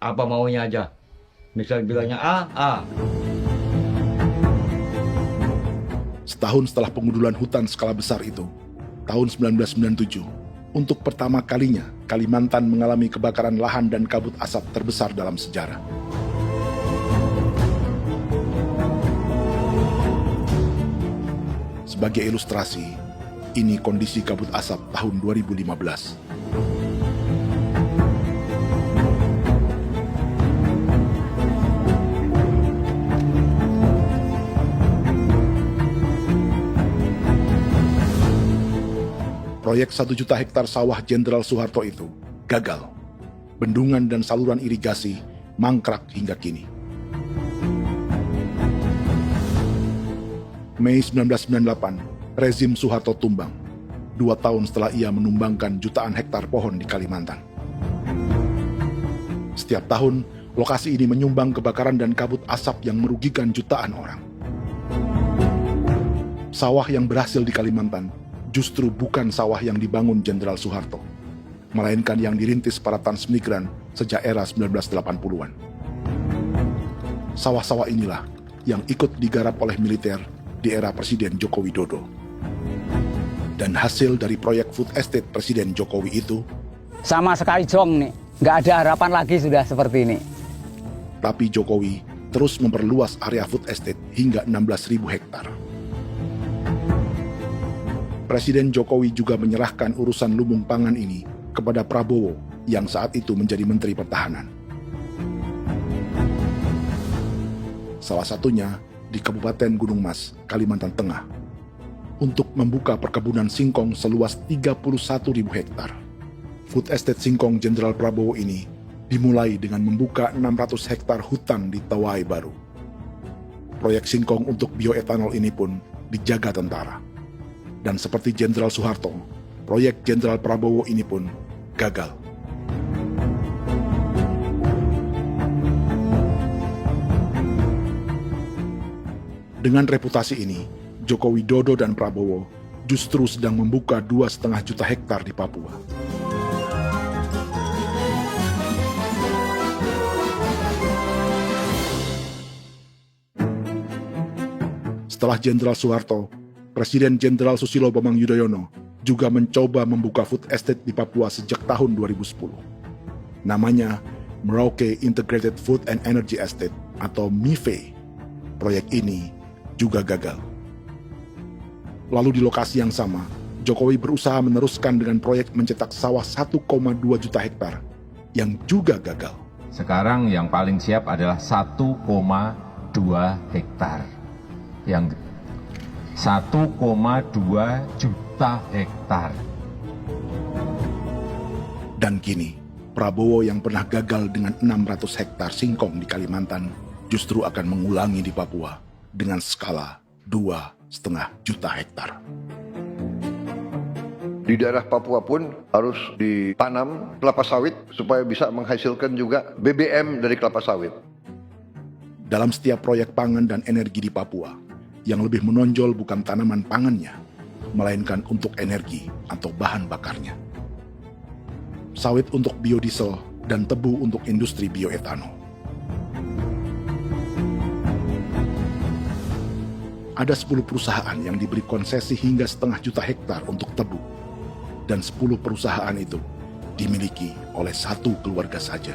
Apa maunya aja. Misal bilangnya A. Setahun setelah pengundulan hutan skala besar itu, tahun 1997, untuk pertama kalinya Kalimantan mengalami kebakaran lahan dan kabut asap terbesar dalam sejarah. Sebagai ilustrasi, ini kondisi kabut asap tahun 2015. Proyek 1 juta hektar sawah Jenderal Soeharto itu gagal. Bendungan dan saluran irigasi mangkrak hingga kini. Mei 1998, rezim Soeharto tumbang, 2 tahun setelah ia menumbangkan jutaan hektar pohon di Kalimantan. Setiap tahun, lokasi ini menyumbang kebakaran dan kabut asap yang merugikan jutaan orang. Sawah yang berhasil di Kalimantan justru bukan sawah yang dibangun Jenderal Soeharto, melainkan yang dirintis para transmigran sejak era 1980-an. Sawah-sawah inilah yang ikut digarap oleh militer di era Presiden Joko Widodo. Dan hasil dari proyek food estate Presiden Jokowi itu sama sekali jong nih, nggak ada harapan lagi sudah seperti ini. Tapi Jokowi terus memperluas area food estate hingga 16.000 hektar. Presiden Jokowi juga menyerahkan urusan lumbung pangan ini kepada Prabowo yang saat itu menjadi Menteri Pertahanan. Salah satunya di Kabupaten Gunung Mas, Kalimantan Tengah, untuk membuka perkebunan singkong seluas 31.000 hektar. Food estate singkong Jenderal Prabowo ini dimulai dengan membuka 600 hektar hutan di Tawai Baru. Proyek singkong untuk bioetanol ini pun dijaga tentara. Dan seperti Jenderal Soeharto, proyek Jenderal Prabowo ini pun gagal. Dengan reputasi ini, Joko Widodo dan Prabowo justru sedang membuka 2,5 juta hektar di Papua. Setelah Jenderal Soeharto, Presiden Jenderal Susilo Bambang Yudhoyono juga mencoba membuka food estate di Papua sejak tahun 2010. Namanya Merauke Integrated Food and Energy Estate atau MIFE. Proyek ini juga gagal. Lalu di lokasi yang sama, Jokowi berusaha meneruskan dengan proyek mencetak sawah 1,2 juta hektar yang juga gagal. Sekarang yang paling siap adalah 1,2 hektar. Yang 1,2 juta hektar. Dan kini, Prabowo yang pernah gagal dengan 600 hektar singkong di Kalimantan justru akan mengulangi di Papua dengan skala 2,5 juta hektar. Di daerah Papua pun harus ditanam kelapa sawit supaya bisa menghasilkan juga BBM dari kelapa sawit. Dalam setiap proyek pangan dan energi di Papua, yang lebih menonjol bukan tanaman pangannya, melainkan untuk energi atau bahan bakarnya. Sawit untuk biodiesel dan tebu untuk industri bioetanol. Ada 10 perusahaan yang diberi konsesi hingga 0,5 juta hektar untuk tebu. Dan 10 perusahaan itu dimiliki oleh satu keluarga saja.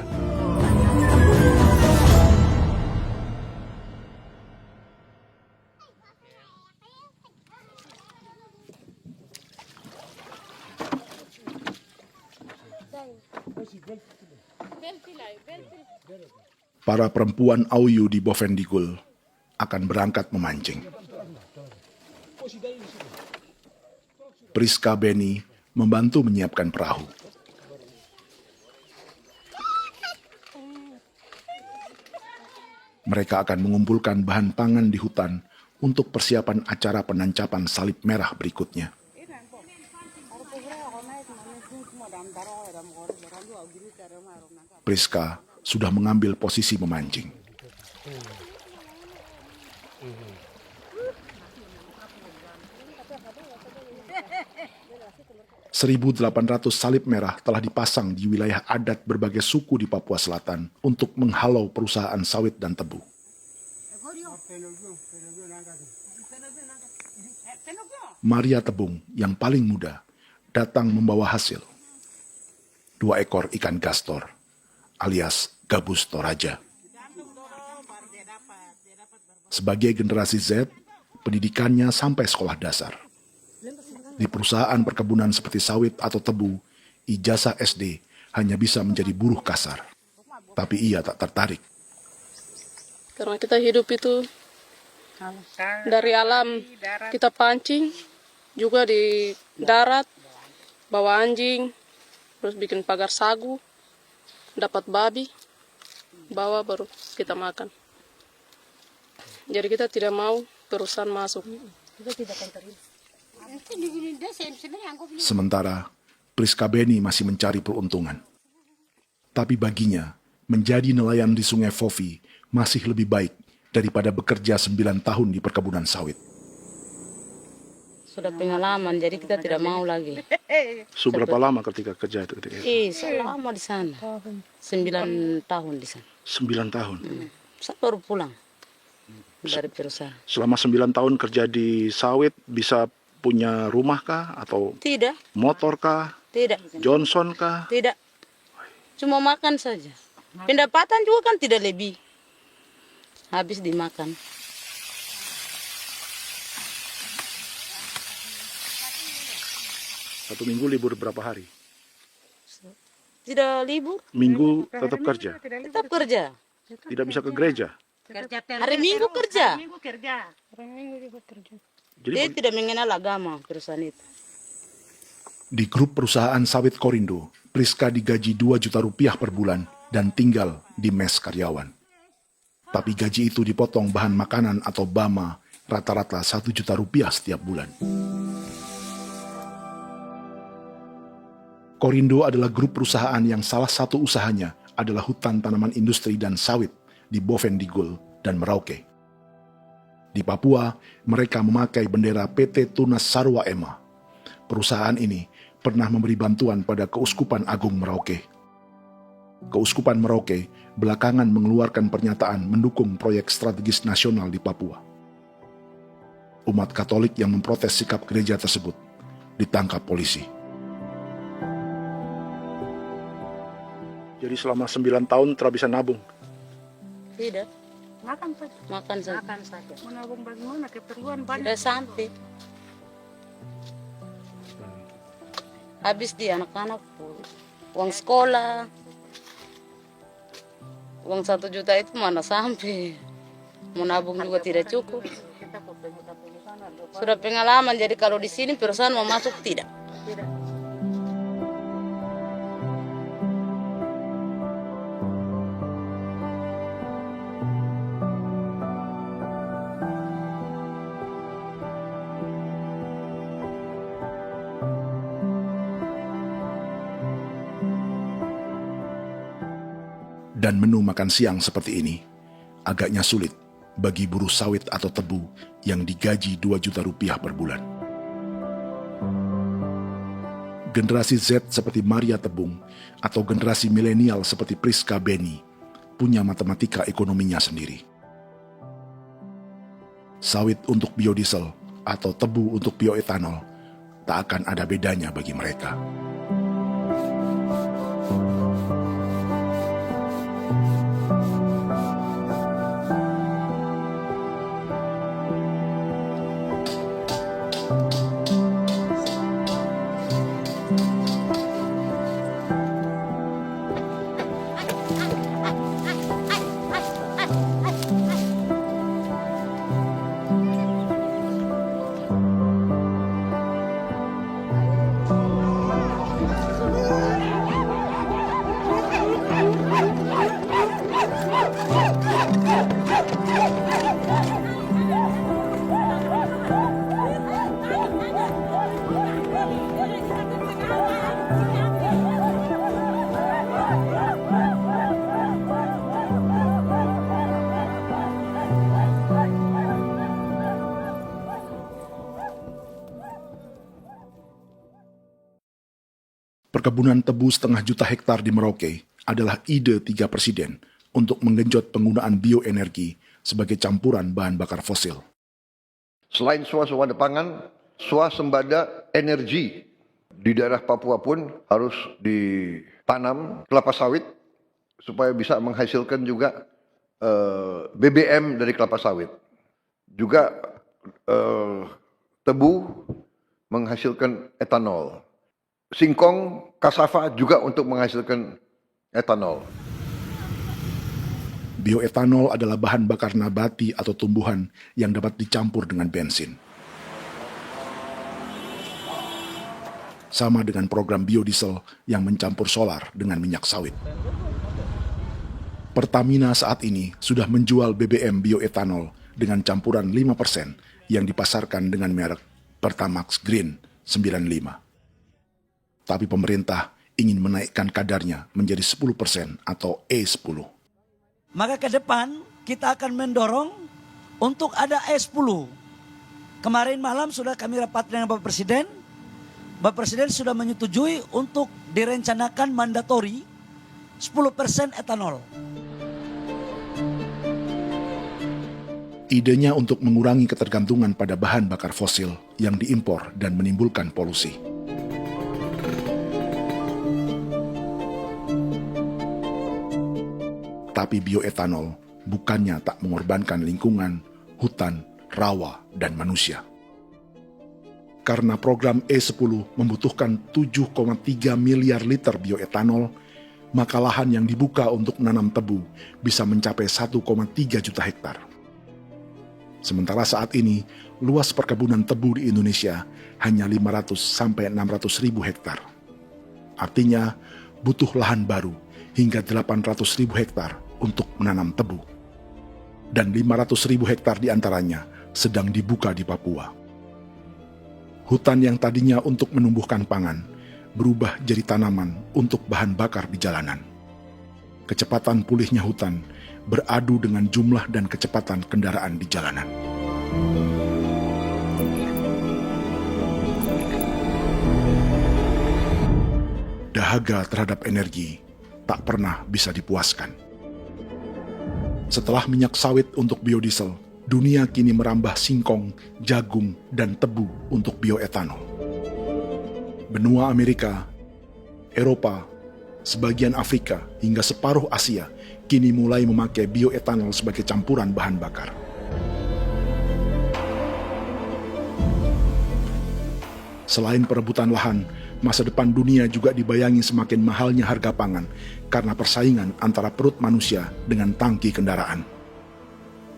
Para perempuan Auyu di Bovendigul akan berangkat memancing. Priska Beni membantu menyiapkan perahu. Mereka akan mengumpulkan bahan pangan di hutan untuk persiapan acara penancapan salib merah berikutnya. Priska sudah mengambil posisi memancing. 1.800 salib merah telah dipasang di wilayah adat berbagai suku di Papua Selatan untuk menghalau perusahaan sawit dan tebu. Maria Tebung yang paling muda datang membawa hasil. 2 ekor ikan gastor alias gabus toraja. Sebagai generasi Z, pendidikannya sampai sekolah dasar. Di perusahaan perkebunan seperti sawit atau tebu, ijazah SD hanya bisa menjadi buruh kasar. Tapi ia tak tertarik. Karena kita hidup itu dari alam, kita pancing, juga di darat, bawa anjing, terus bikin pagar sagu, dapat babi, bawa baru kita makan. Jadi kita tidak mau perusahaan masuk. Sementara Priska Beni masih mencari peruntungan. Tapi baginya, menjadi nelayan di Sungai Fofi masih lebih baik daripada bekerja 9 tahun di perkebunan sawit. Sudah pengalaman, jadi kita tidak mau lagi. Sudah berapa lama ketika kerja itu? Selama di sana. 9 tahun di sana. 9 tahun? Saya baru pulang dari perusahaan. Selama 9 tahun kerja di sawit, bisa punya rumah kah? Atau Tidak. motor kah? Tidak. Johnson kah? Tidak. Cuma makan saja. Pendapatan juga kan tidak lebih. Habis dimakan. Satu minggu libur berapa hari? Tidak libur. Minggu tetap kerja? Tetap kerja. Tidak bisa ke gereja? Hari Minggu kerja. Jadi Dia tidak mengenal agama perusahaan itu. di grup perusahaan sawit Korindo, Priska digaji 2 juta rupiah per bulan dan tinggal di mes karyawan. Tapi gaji itu dipotong bahan makanan atau BAMA rata-rata 1 juta rupiah setiap bulan. Korindo adalah grup perusahaan yang salah satu usahanya adalah hutan tanaman industri dan sawit di Bovendigul dan Merauke. Di Papua, mereka memakai bendera PT Tunas Sarwa Ema. Perusahaan ini pernah memberi bantuan pada Keuskupan Agung Merauke. Keuskupan Merauke belakangan mengeluarkan pernyataan mendukung proyek strategis nasional di Papua. Umat Katolik yang memprotes sikap gereja tersebut ditangkap polisi. Jadi selama 9 tahun tidak bisa nabung? Tidak. Makan saja. Makan saja. Makan saja. Menabung bagaimana keperluan banyak. Tidak sampai. Habis di anak-anak uang sekolah. Uang 1 juta itu mana sampai. Menabung juga tidak cukup. Sudah pengalaman, jadi kalau di sini perusahaan mau masuk tidak. Dan menu makan siang seperti ini agaknya sulit bagi buruh sawit atau tebu yang digaji 2 juta rupiah per bulan. Generasi Z seperti Maria Tebung atau generasi milenial seperti Priska Beni punya matematika ekonominya sendiri. Sawit untuk biodiesel atau tebu untuk bioetanol tak akan ada bedanya bagi mereka. Perkebunan tebu 1,5 juta hektar di Merauke adalah ide 3 presiden untuk menggenjot penggunaan bioenergi sebagai campuran bahan bakar fosil. Selain swasembada pangan, swasembada energi di daerah Papua pun harus ditanam kelapa sawit supaya bisa menghasilkan juga BBM dari kelapa sawit. Juga tebu menghasilkan etanol. Singkong, kasava juga untuk menghasilkan etanol. Bioetanol adalah bahan bakar nabati atau tumbuhan yang dapat dicampur dengan bensin. Sama dengan program biodiesel yang mencampur solar dengan minyak sawit. Pertamina saat ini sudah menjual BBM bioetanol dengan campuran 5% yang dipasarkan dengan merek Pertamax Green 95. Tapi pemerintah ingin menaikkan kadarnya menjadi 10% atau E10. Maka ke depan kita akan mendorong untuk ada E10. Kemarin malam sudah kami rapat dengan Bapak Presiden. Bapak Presiden sudah menyetujui untuk direncanakan mandatori 10% etanol. Idenya untuk mengurangi ketergantungan pada bahan bakar fosil yang diimpor dan menimbulkan polusi. Tapi bioetanol bukannya tak mengorbankan lingkungan, hutan, rawa, dan manusia. Karena program E10 membutuhkan 7,3 miliar liter bioetanol, maka lahan yang dibuka untuk menanam tebu bisa mencapai 1,3 juta hektar. Sementara saat ini, luas perkebunan tebu di Indonesia hanya 500 sampai 600 ribu hektar. Artinya, butuh lahan baru hingga 800 ribu hektar untuk menanam tebu. Dan 500 ribu hektar diantaranya sedang dibuka di Papua. Hutan yang tadinya untuk menumbuhkan pangan berubah jadi tanaman untuk bahan bakar di jalanan. Kecepatan pulihnya hutan beradu dengan jumlah dan kecepatan kendaraan di jalanan. Dahaga terhadap energi tak pernah bisa dipuaskan. Setelah minyak sawit untuk biodiesel, dunia kini merambah singkong, jagung, dan tebu untuk bioetanol. Benua Amerika, Eropa, sebagian Afrika, hingga separuh Asia kini mulai memakai bioetanol sebagai campuran bahan bakar. Selain perebutan lahan, masa depan dunia juga dibayangi semakin mahalnya harga pangan karena persaingan antara perut manusia dengan tangki kendaraan.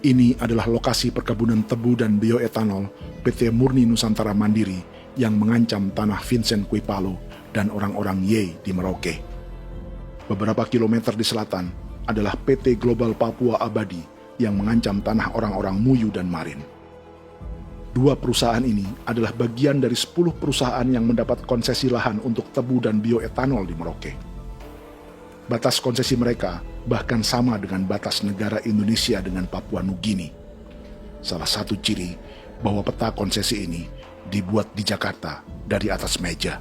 Ini adalah lokasi perkebunan tebu dan bioetanol PT Murni Nusantara Mandiri yang mengancam tanah Vincent Quipalo dan orang-orang Ye di Merauke. Beberapa kilometer di selatan adalah PT Global Papua Abadi yang mengancam tanah orang-orang Muyu dan Marin. Dua perusahaan ini adalah bagian dari 10 perusahaan yang mendapat konsesi lahan untuk tebu dan bioetanol di Merauke. Batas konsesi mereka bahkan sama dengan batas negara Indonesia dengan Papua Nugini. Salah satu ciri bahwa peta konsesi ini dibuat di Jakarta dari atas meja.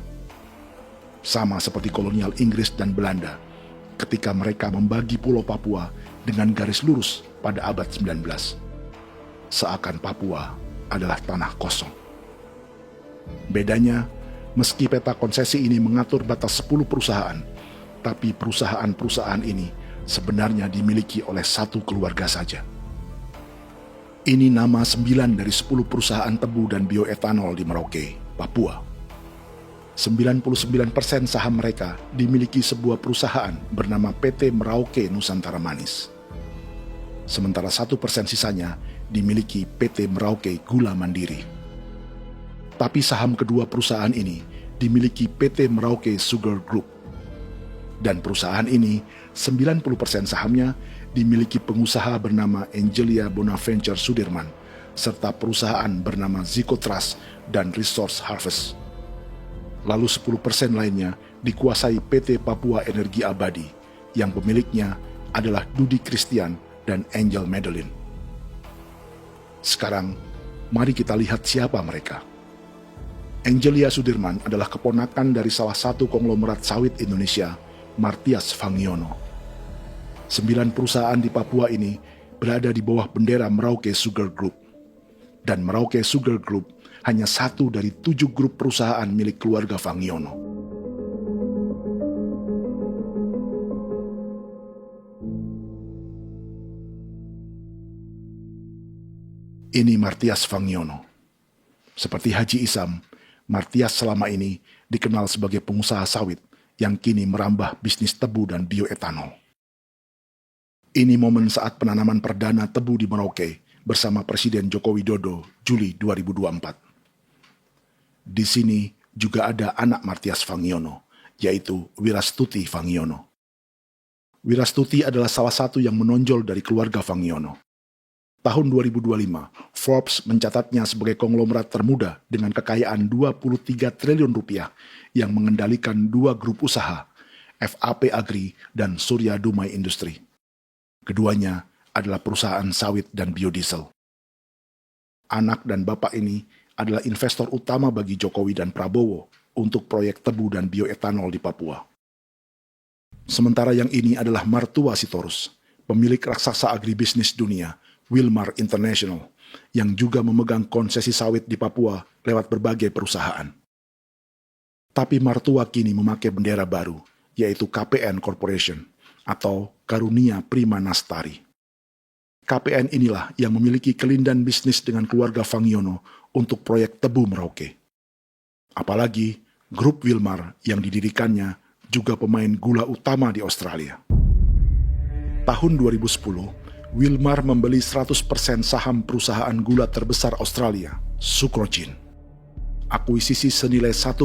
Sama seperti kolonial Inggris dan Belanda ketika mereka membagi pulau Papua dengan garis lurus pada abad 19. Seakan Papua adalah tanah kosong. Bedanya, meski peta konsesi ini mengatur batas 10 perusahaan, tapi perusahaan-perusahaan ini sebenarnya dimiliki oleh satu keluarga saja. Ini nama 9 dari 10 perusahaan tebu dan bioetanol di Merauke, Papua. 99% saham mereka dimiliki sebuah perusahaan bernama PT Merauke Nusantara Manis. Sementara 1% sisanya dimiliki PT Merauke Gula Mandiri. Tapi saham kedua perusahaan ini dimiliki PT Merauke Sugar Group. Dan perusahaan ini, 90% sahamnya dimiliki pengusaha bernama Angelia Bonaventure Sudirman, serta perusahaan bernama Zico Trust dan Resource Harvest. Lalu 10% lainnya dikuasai PT Papua Energi Abadi, yang pemiliknya adalah Dudi Christian dan Angel Madeline. Sekarang, mari kita lihat siapa mereka. Angelia Sudirman adalah keponakan dari salah satu konglomerat sawit Indonesia, Martias Fangiono. 9 perusahaan di Papua ini berada di bawah bendera Merauke Sugar Group. Dan Merauke Sugar Group hanya satu dari 7 grup perusahaan milik keluarga Fangiono. Ini Martias Fangiono. Seperti Haji Isam, Martias selama ini dikenal sebagai pengusaha sawit yang kini merambah bisnis tebu dan bioetanol. Ini momen saat penanaman perdana tebu di Merauke bersama Presiden Joko Widodo Juli 2024. Di sini juga ada anak Martias Fangiono, yaitu Wirastuti Fangiono. Wirastuti adalah salah satu yang menonjol dari keluarga Fangiono. Tahun 2025, Forbes mencatatnya sebagai konglomerat termuda dengan kekayaan 23 triliun rupiah yang mengendalikan 2 grup usaha, FAP Agri dan Surya Dumai Industri. Keduanya adalah perusahaan sawit dan biodiesel. Anak dan bapak ini adalah investor utama bagi Jokowi dan Prabowo untuk proyek tebu dan bioetanol di Papua. Sementara yang ini adalah mertua Sitorus, pemilik raksasa agribisnis dunia, Wilmar International, yang juga memegang konsesi sawit di Papua lewat berbagai perusahaan. Tapi mertua kini memakai bendera baru, yaitu KPN Corporation atau Karunia Prima Nastari. KPN inilah yang memiliki kelindan bisnis dengan keluarga Fangiono untuk proyek tebu Merauke. Apalagi grup Wilmar yang didirikannya juga pemain gula utama di Australia. Tahun 2010, Wilmar membeli 100% saham perusahaan gula terbesar Australia, Sucrogin. Akuisisi senilai 1,5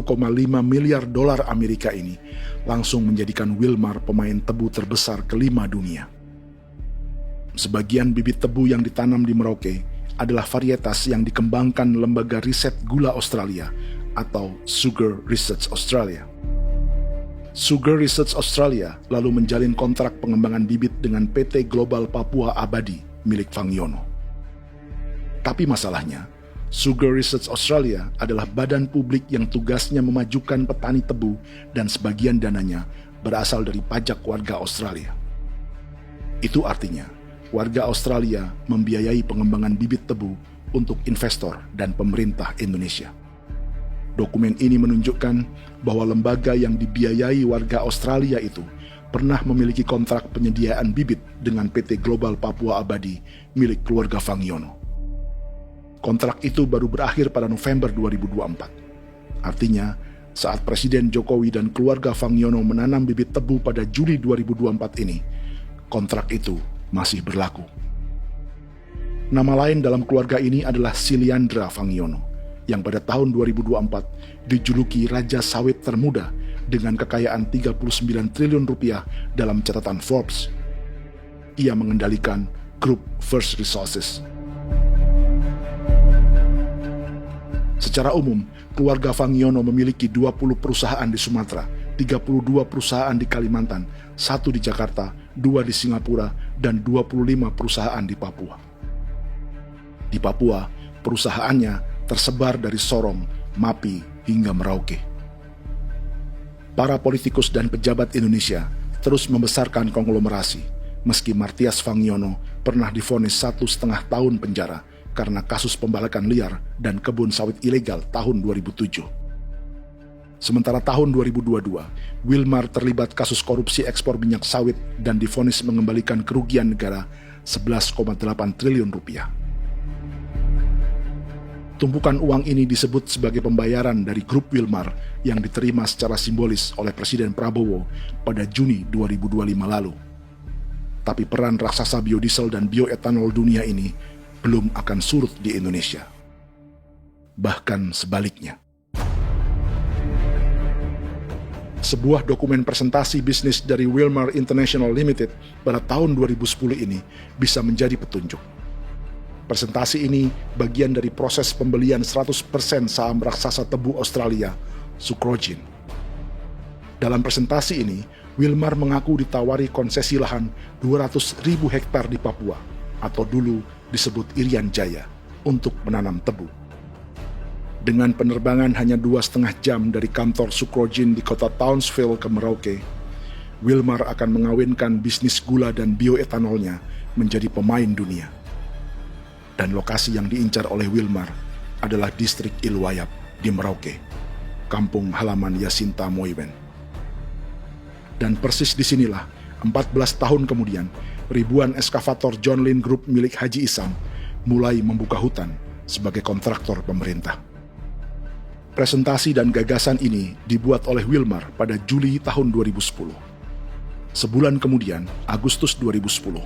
miliar dolar Amerika ini langsung menjadikan Wilmar pemain tebu terbesar kelima dunia. Sebagian bibit tebu yang ditanam di Merauke adalah varietas yang dikembangkan Lembaga Riset Gula Australia atau Sugar Research Australia. Sugar Research Australia lalu menjalin kontrak pengembangan bibit dengan PT Global Papua Abadi milik Fangiono. Tapi masalahnya, Sugar Research Australia adalah badan publik yang tugasnya memajukan petani tebu dan sebagian dananya berasal dari pajak warga Australia. Itu artinya, warga Australia membiayai pengembangan bibit tebu untuk investor dan pemerintah Indonesia. Dokumen ini menunjukkan bahwa lembaga yang dibiayai warga Australia itu pernah memiliki kontrak penyediaan bibit dengan PT Global Papua Abadi milik keluarga Fangiono. Kontrak itu baru berakhir pada November 2024. Artinya, saat Presiden Jokowi dan keluarga Fangiono menanam bibit tebu pada Juli 2024 ini, kontrak itu masih berlaku. Nama lain dalam keluarga ini adalah Siliandra Fangiono, yang pada tahun 2024 dijuluki Raja Sawit Termuda dengan kekayaan 39 triliun rupiah dalam catatan Forbes. Ia mengendalikan grup First Resources. Secara umum, keluarga Fangiono memiliki 20 perusahaan di Sumatera, 32 perusahaan di Kalimantan, 1 di Jakarta, 2 di Singapura, dan 25 perusahaan di Papua. Di Papua, perusahaannya tersebar dari Sorong, Mapi, hingga Merauke. Para politikus dan pejabat Indonesia terus membesarkan konglomerasi, meski Martias Fangiono pernah divonis 1,5 tahun penjara karena kasus pembalakan liar dan kebun sawit ilegal tahun 2007. Sementara tahun 2022, Wilmar terlibat kasus korupsi ekspor minyak sawit dan divonis mengembalikan kerugian negara 11,8 triliun rupiah. Tumpukan uang ini disebut sebagai pembayaran dari grup Wilmar yang diterima secara simbolis oleh Presiden Prabowo pada Juni 2025 lalu. Tapi peran raksasa biodiesel dan bioetanol dunia ini belum akan surut di Indonesia. Bahkan sebaliknya. Sebuah dokumen presentasi bisnis dari Wilmar International Limited pada tahun 2010 ini bisa menjadi petunjuk. Presentasi ini bagian dari proses pembelian 100% saham raksasa tebu Australia, Sucrogin. Dalam presentasi ini, Wilmar mengaku ditawari konsesi lahan 200.000 hektar di Papua, atau dulu disebut Irian Jaya, untuk menanam tebu. Dengan penerbangan hanya 2,5 jam dari kantor Sucrogin di kota Townsville ke Merauke, Wilmar akan mengawinkan bisnis gula dan bioetanolnya menjadi pemain dunia. Dan lokasi yang diincar oleh Wilmar adalah distrik Ilwayap di Merauke, kampung halaman Yasinta Moiwen. Dan persis disinilah, 14 tahun kemudian, ribuan eskavator John Lynn Group milik Haji Isam mulai membuka hutan sebagai kontraktor pemerintah. Presentasi dan gagasan ini dibuat oleh Wilmar pada Juli tahun 2010. Sebulan kemudian, Agustus 2010,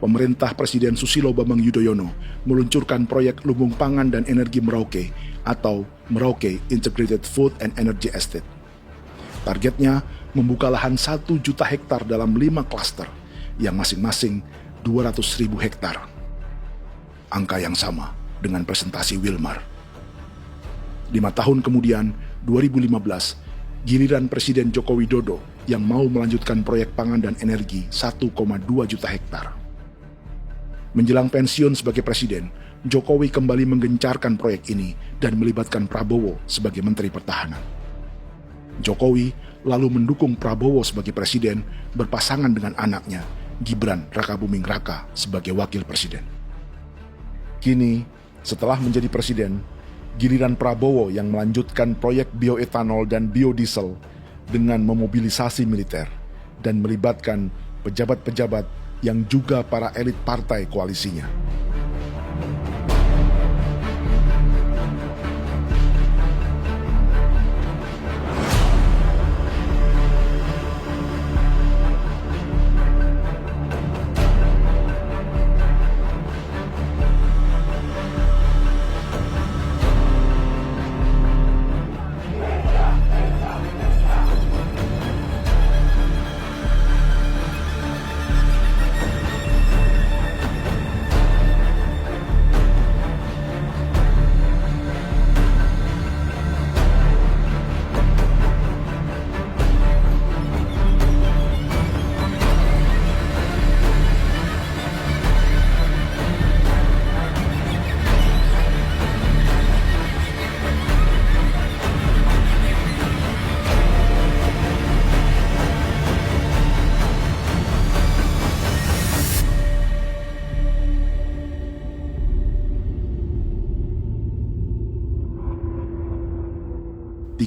pemerintah Presiden Susilo Bambang Yudhoyono meluncurkan proyek Lumbung Pangan dan Energi Merauke atau Merauke Integrated Food and Energy Estate. Targetnya membuka lahan 1 juta hektar dalam 5 klaster yang masing-masing 200.000 hektar. Angka yang sama dengan presentasi Wilmar. 5 tahun kemudian, 2015, giliran Presiden Joko Widodo yang mau melanjutkan proyek pangan dan energi 1,2 juta hektar. Menjelang pensiun sebagai presiden, Jokowi kembali menggencarkan proyek ini dan melibatkan Prabowo sebagai Menteri Pertahanan. Jokowi lalu mendukung Prabowo sebagai presiden berpasangan dengan anaknya, Gibran Rakabuming Raka sebagai wakil presiden. Kini, setelah menjadi presiden, giliran Prabowo yang melanjutkan proyek bioetanol dan biodiesel dengan memobilisasi militer dan melibatkan pejabat-pejabat yang juga para elit partai koalisinya.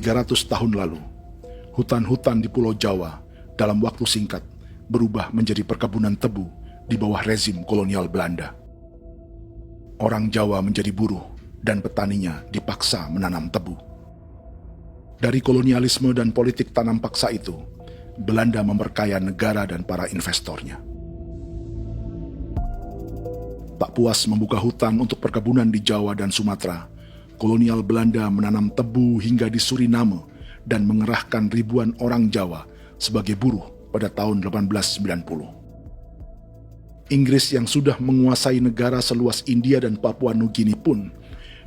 ...300 tahun lalu, hutan-hutan di Pulau Jawa dalam waktu singkat berubah menjadi perkebunan tebu di bawah rezim kolonial Belanda. Orang Jawa menjadi buruh dan petaninya dipaksa menanam tebu. Dari kolonialisme dan politik tanam paksa itu, Belanda memperkaya negara dan para investornya. Tak puas membuka hutan untuk perkebunan di Jawa dan Sumatera, kolonial Belanda menanam tebu hingga di Suriname dan mengerahkan ribuan orang Jawa sebagai buruh pada tahun 1890. Inggris yang sudah menguasai negara seluas India dan Papua Nugini pun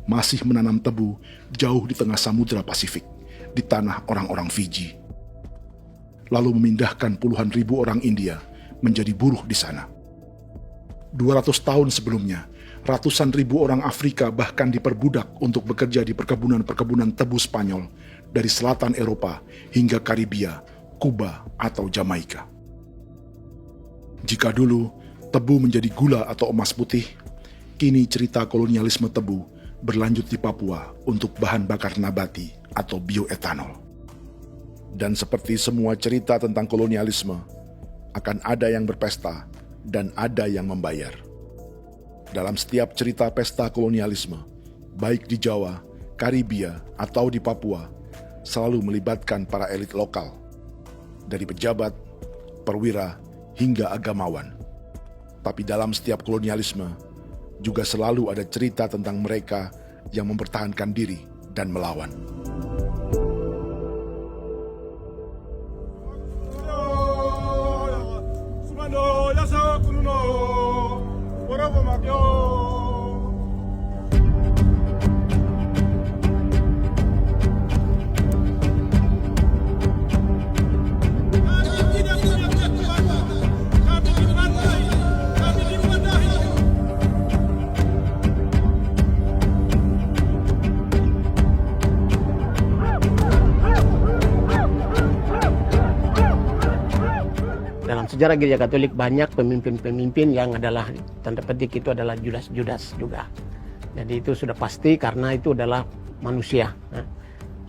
masih menanam tebu jauh di tengah Samudra Pasifik, di tanah orang-orang Fiji. Lalu memindahkan puluhan ribu orang India menjadi buruh di sana. 200 tahun sebelumnya, ratusan ribu orang Afrika bahkan diperbudak untuk bekerja di perkebunan-perkebunan tebu Spanyol dari selatan Eropa hingga Karibia, Kuba, atau Jamaika. Jika dulu tebu menjadi gula atau emas putih, kini cerita kolonialisme tebu berlanjut di Papua untuk bahan bakar nabati atau bioetanol. Dan seperti semua cerita tentang kolonialisme, akan ada yang berpesta dan ada yang membayar. Dalam setiap cerita pesta kolonialisme, baik di Jawa, Karibia, atau di Papua, selalu melibatkan para elit lokal, dari pejabat, perwira, hingga agamawan. Tapi dalam setiap kolonialisme, juga selalu ada cerita tentang mereka yang mempertahankan diri dan melawan. Dalam sejarah Gereja Katolik banyak pemimpin-pemimpin yang adalah tanda petik itu adalah Judas juga. Jadi itu sudah pasti karena itu adalah manusia.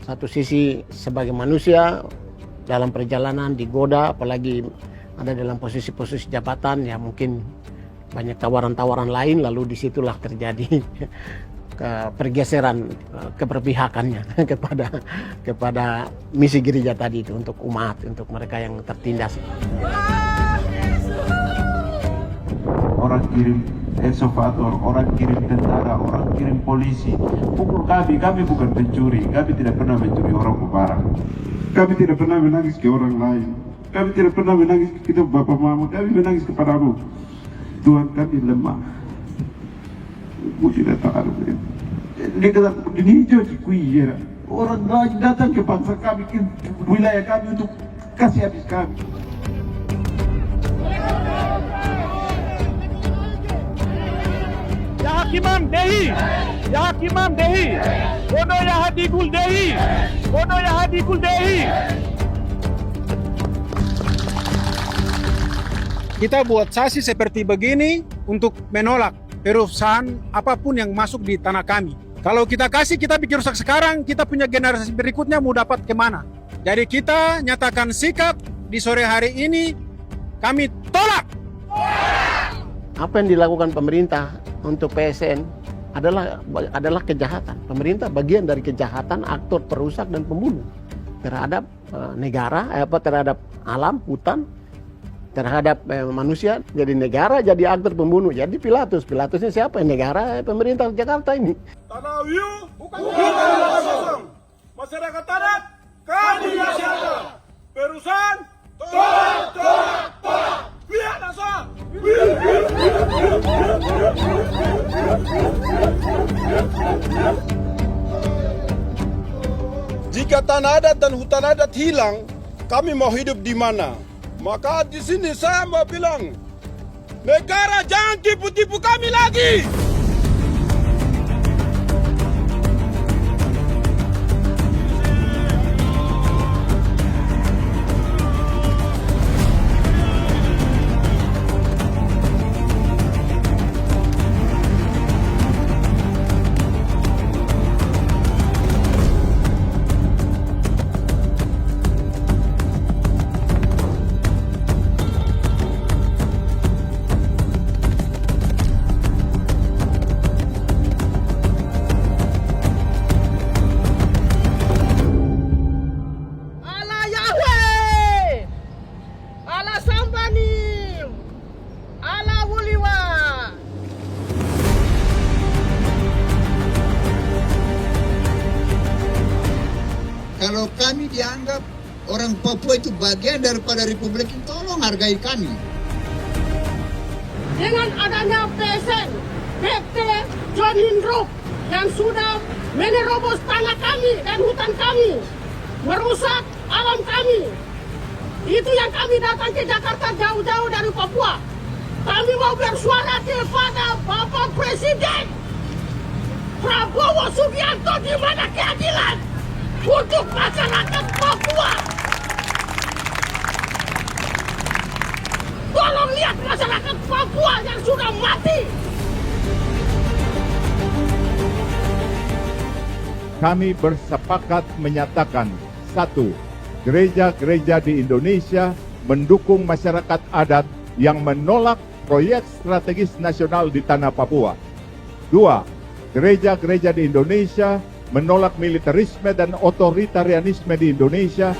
Satu sisi sebagai manusia dalam perjalanan digoda, apalagi ada dalam posisi-posisi jabatan ya mungkin banyak tawaran-tawaran lain, lalu disitulah terjadi pergeseran keberpihakannya kepada misi gereja tadi itu untuk umat, untuk mereka yang tertindas. Orang kirim eksavator, orang kirim tentara, orang kirim polisi. Pukul kami bukan pencuri, kami tidak pernah mencuri orang barang. Kami tidak pernah menangis ke orang lain. Kami tidak pernah menangis ke kita bapak mama, kami menangis kepadamu. Tuhan kami lemah. Aku tidak tahu. Dia kata, ini hijau cikui ya. Orang lain datang ke bangsa kami, ke wilayah kami untuk kasih habis kami. Kimam Dehi, Ya Kimam Dehi, Bono Ya Hadikul Dehi, Bono Ya Hadikul Dehi. Kita buat sasi seperti begini untuk menolak perusahaan apapun yang masuk di tanah kami. Kalau kita kasih, kita bikin rusak sekarang, kita punya generasi berikutnya mau dapat kemana? Jadi kita nyatakan sikap di sore hari ini, kami tolak. Apa yang dilakukan pemerintah untuk PSN adalah kejahatan. Pemerintah bagian dari kejahatan, aktor perusak dan pembunuh terhadap negara, terhadap alam, hutan, terhadap manusia. Jadi negara jadi aktor pembunuh. Jadi Pilatusnya siapa? Negara, pemerintah Jakarta ini. Tanah Wiu bukan kosong. Masyarakat adat kami masyarakat. Perusahaan tolak. Lihat asal. Jika tanah adat dan hutan adat hilang, kami mau hidup di mana? Maka di sini saya mau bilang, negara jangan tipu-tipu kami lagi. Kalau kami dianggap orang Papua itu bagian daripada Republik ini, tolong hargai kami. Dengan adanya PSN, PT John Lindrop yang sudah menerobos tanah kami dan hutan kami, merusak alam kami. Itu yang kami datang ke Jakarta jauh-jauh dari Papua. Kami mau bersuara kepada Bapak Presiden Prabowo Subianto, di mana keadilan untuk masyarakat Papua. Tolong lihat masyarakat Papua yang sudah mati. Kami bersepakat menyatakan, 1. Gereja-gereja di Indonesia mendukung masyarakat adat yang menolak proyek strategis nasional di tanah Papua. 2. Gereja-gereja di Indonesia menolak militerisme dan otoritarianisme di Indonesia.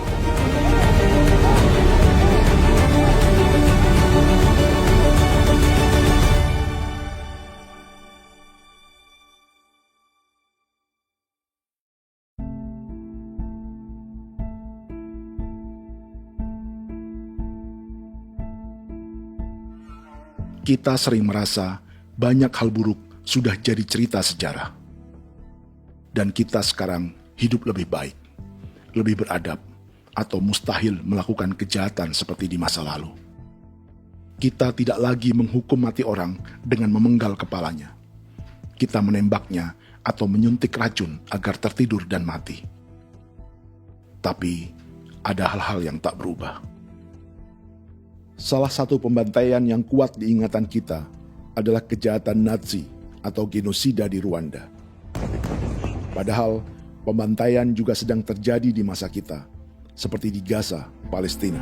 Kita sering merasa banyak hal buruk sudah jadi cerita sejarah. Dan kita sekarang hidup lebih baik, lebih beradab, atau mustahil melakukan kejahatan seperti di masa lalu. Kita tidak lagi menghukum mati orang dengan memenggal kepalanya. Kita menembaknya atau menyuntik racun agar tertidur dan mati. Tapi ada hal-hal yang tak berubah. Salah satu pembantaian yang kuat di ingatan kita adalah kejahatan Nazi atau genosida di Rwanda. Padahal pembantaian juga sedang terjadi di masa kita, seperti di Gaza, Palestina.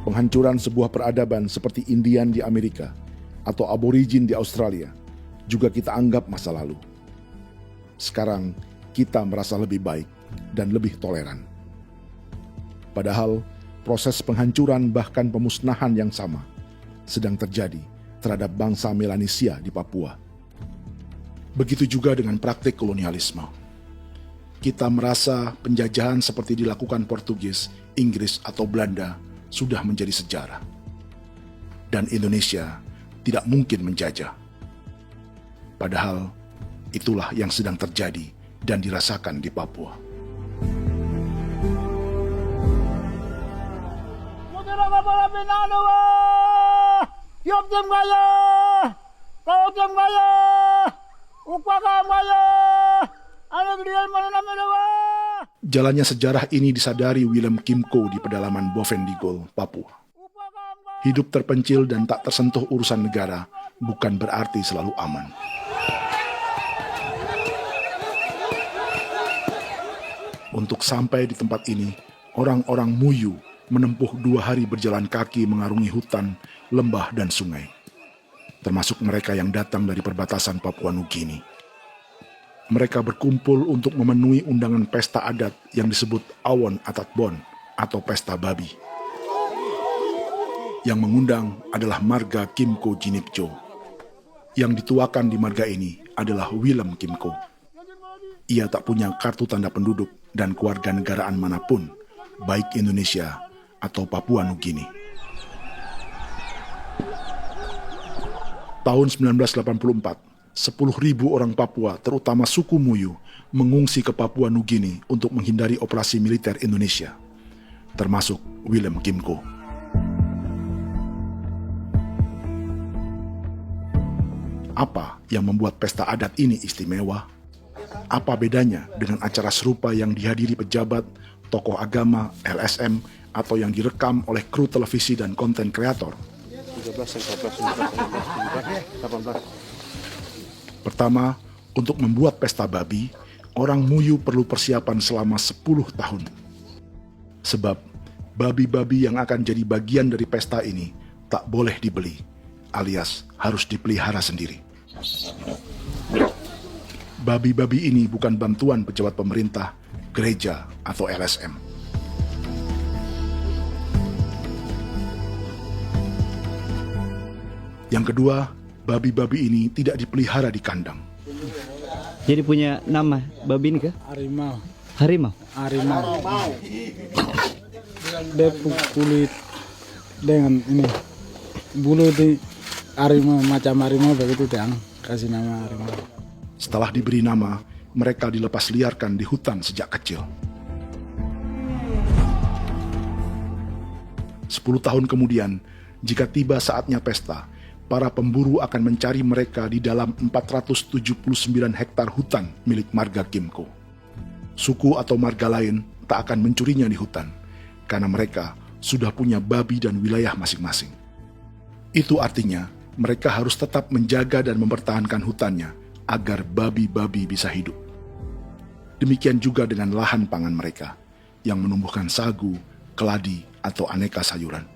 Penghancuran sebuah peradaban seperti Indian di Amerika atau aborigin di Australia juga kita anggap masa lalu. Sekarang kita merasa lebih baik dan lebih toleran. Padahal proses penghancuran bahkan pemusnahan yang sama sedang terjadi terhadap bangsa Melanesia di Papua. Begitu juga dengan praktik kolonialisme. Kita merasa penjajahan seperti dilakukan Portugis, Inggris, atau Belanda sudah menjadi sejarah. Dan Indonesia tidak mungkin menjajah. Padahal itulah yang sedang terjadi dan dirasakan di Papua. Kautang Maya, Upaka Maya, anak dia mana namanya? Jalannya sejarah ini disadari Willem Kimco di pedalaman Bovendigol, Papua. Hidup terpencil dan tak tersentuh urusan negara bukan berarti selalu aman. Untuk sampai di tempat ini, orang-orang Muyu menempuh 2 hari berjalan kaki mengarungi hutan, lembah, dan sungai. Termasuk mereka yang datang dari perbatasan Papua Nugini. Mereka berkumpul untuk memenuhi undangan pesta adat yang disebut Awon Atatbon atau Pesta Babi. Yang mengundang adalah marga Kimco Jinipjo. Yang dituakan di marga ini adalah Willem Kimco. Ia tak punya kartu tanda penduduk dan kewarganegaraan manapun, baik Indonesia atau Papua Nugini. Tahun 1984, 10.000 orang Papua, terutama suku Muyu, mengungsi ke Papua Nugini untuk menghindari operasi militer Indonesia, termasuk Willem Kimco. Apa yang membuat pesta adat ini istimewa? Apa bedanya dengan acara serupa yang dihadiri pejabat, tokoh agama, LSM, atau yang direkam oleh kru televisi dan konten kreator? 13, 14, 15, 18. Pertama, untuk membuat pesta babi, orang Muyu perlu persiapan selama 10 tahun. Sebab, babi-babi yang akan jadi bagian dari pesta ini tak boleh dibeli, alias harus dipelihara sendiri. Babi-babi ini bukan bantuan pejabat pemerintah, gereja, atau LSM. Yang kedua, babi-babi ini tidak dipelihara di kandang. Jadi punya nama babi ini kah? Harimau. Harimau? Harimau. Dia kulit dengan ini bulu di harimau, macam harimau begitu yang kasih nama harimau. Setelah diberi nama, mereka dilepas liarkan di hutan sejak kecil. 10 tahun kemudian, jika tiba saatnya pesta, para pemburu akan mencari mereka di dalam 479 hektar hutan milik marga Kimco. Suku atau marga lain tak akan mencurinya di hutan, karena mereka sudah punya babi dan wilayah masing-masing. Itu artinya, mereka harus tetap menjaga dan mempertahankan hutannya agar babi-babi bisa hidup. Demikian juga dengan lahan pangan mereka, yang menumbuhkan sagu, keladi, atau aneka sayuran.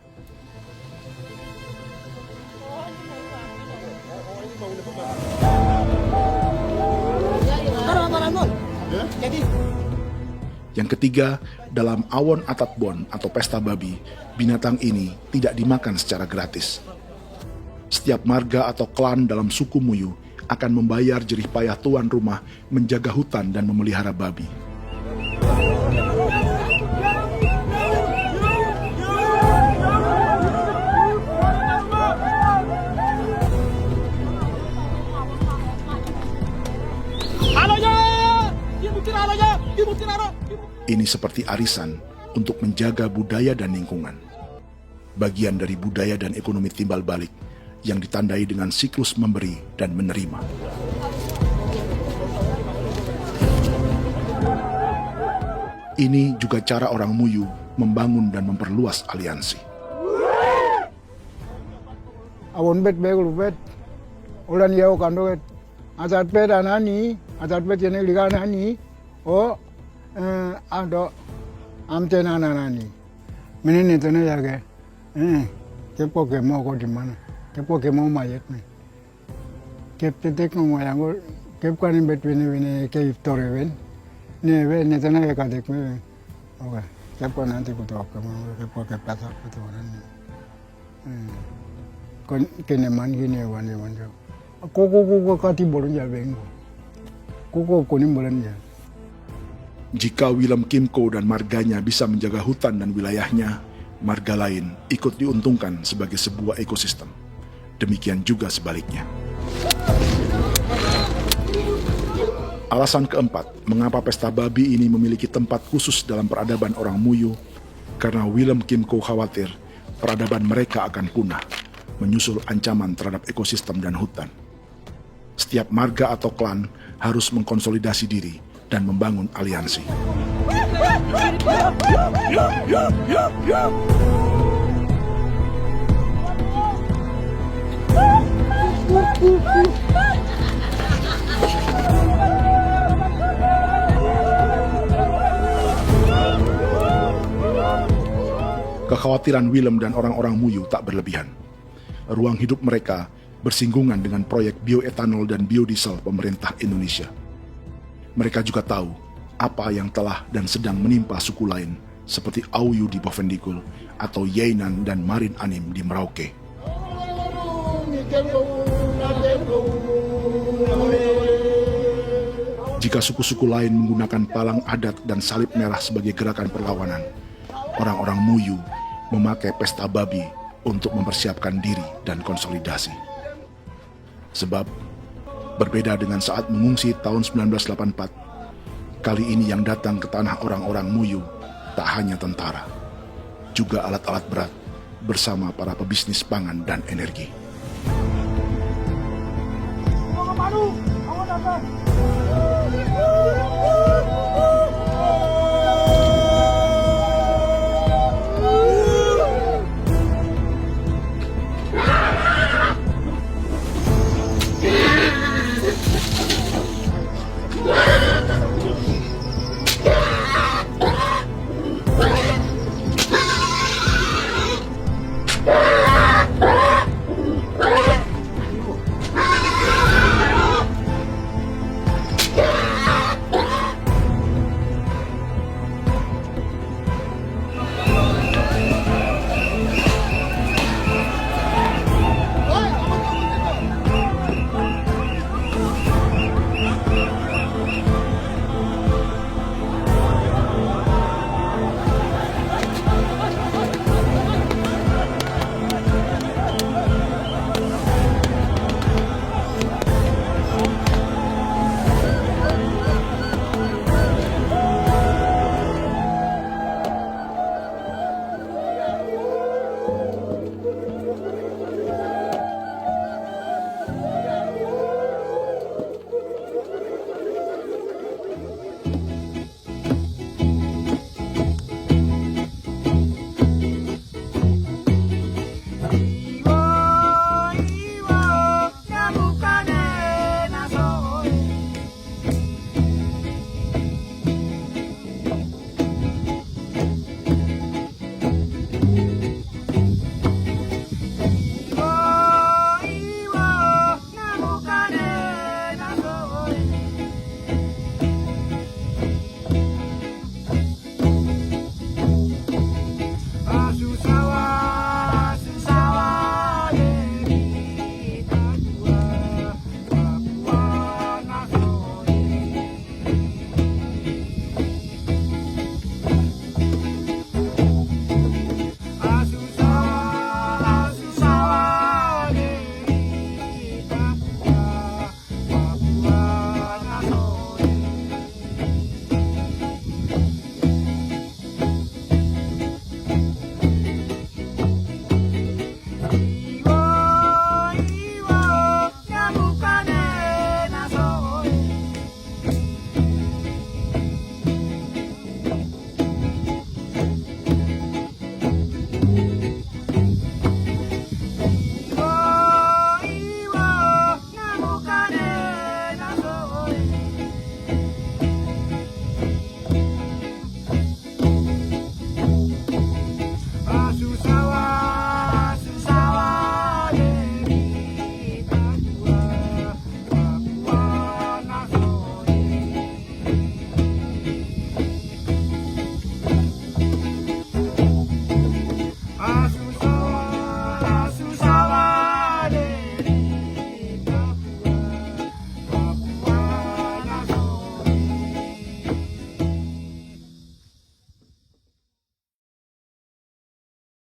Yang ketiga, dalam Awon Atatbon atau pesta babi, binatang ini tidak dimakan secara gratis. Setiap marga atau klan dalam suku Muyu akan membayar jerih payah tuan rumah menjaga hutan dan memelihara babi. Ini seperti arisan untuk menjaga budaya dan lingkungan. Bagian dari budaya dan ekonomi timbal balik yang ditandai dengan siklus memberi dan menerima. Ini juga cara orang Muyu membangun dan memperluas aliansi. Awon bet begul bet, ulan yau kando bet, adat bet anani, adat bet yang ligan anani, oh ado amten anani, menin itu na jaga, kepo kemo ko di mana. Kepo kemo mayat nih. Kep tetek mau yang gol, kep kanin bet wini kep tore wen, nih wen nih tanah ya kadek nih. Oke, kepo nanti kutu apa mau kepo kep pasar kutu orang nih. Kon keneman gini wani wani. Koko kati bolon ya beng. Koko kuning bolon ya. Jika Willem Kimco dan marganya bisa menjaga hutan dan wilayahnya, marga lain ikut diuntungkan sebagai sebuah ekosistem. Demikian juga sebaliknya. Alasan keempat, mengapa pesta babi ini memiliki tempat khusus dalam peradaban orang Muyu, karena Willem Kimco khawatir peradaban mereka akan punah, menyusul ancaman terhadap ekosistem dan hutan. setiap marga atau klan harus mengkonsolidasi diri dan membangun aliansi. Kekhawatiran Willem dan orang-orang Muyu tak berlebihan. Ruang hidup mereka bersinggungan dengan proyek bioetanol dan biodiesel pemerintah Indonesia. Mereka juga tahu apa yang telah dan sedang menimpa suku lain seperti Auyu di Bovendigul atau Yainan dan Marin Anim di Merauke. Jika suku-suku lain menggunakan palang adat dan salib merah sebagai gerakan perlawanan, orang-orang Muyu memakai pesta babi untuk mempersiapkan diri dan konsolidasi. Sebab, berbeda dengan saat mengungsi tahun 1984, kali ini yang datang ke tanah orang-orang Muyu tak hanya tentara, juga alat-alat berat bersama para pebisnis pangan dan energi. Mau ke Palu, mau datang.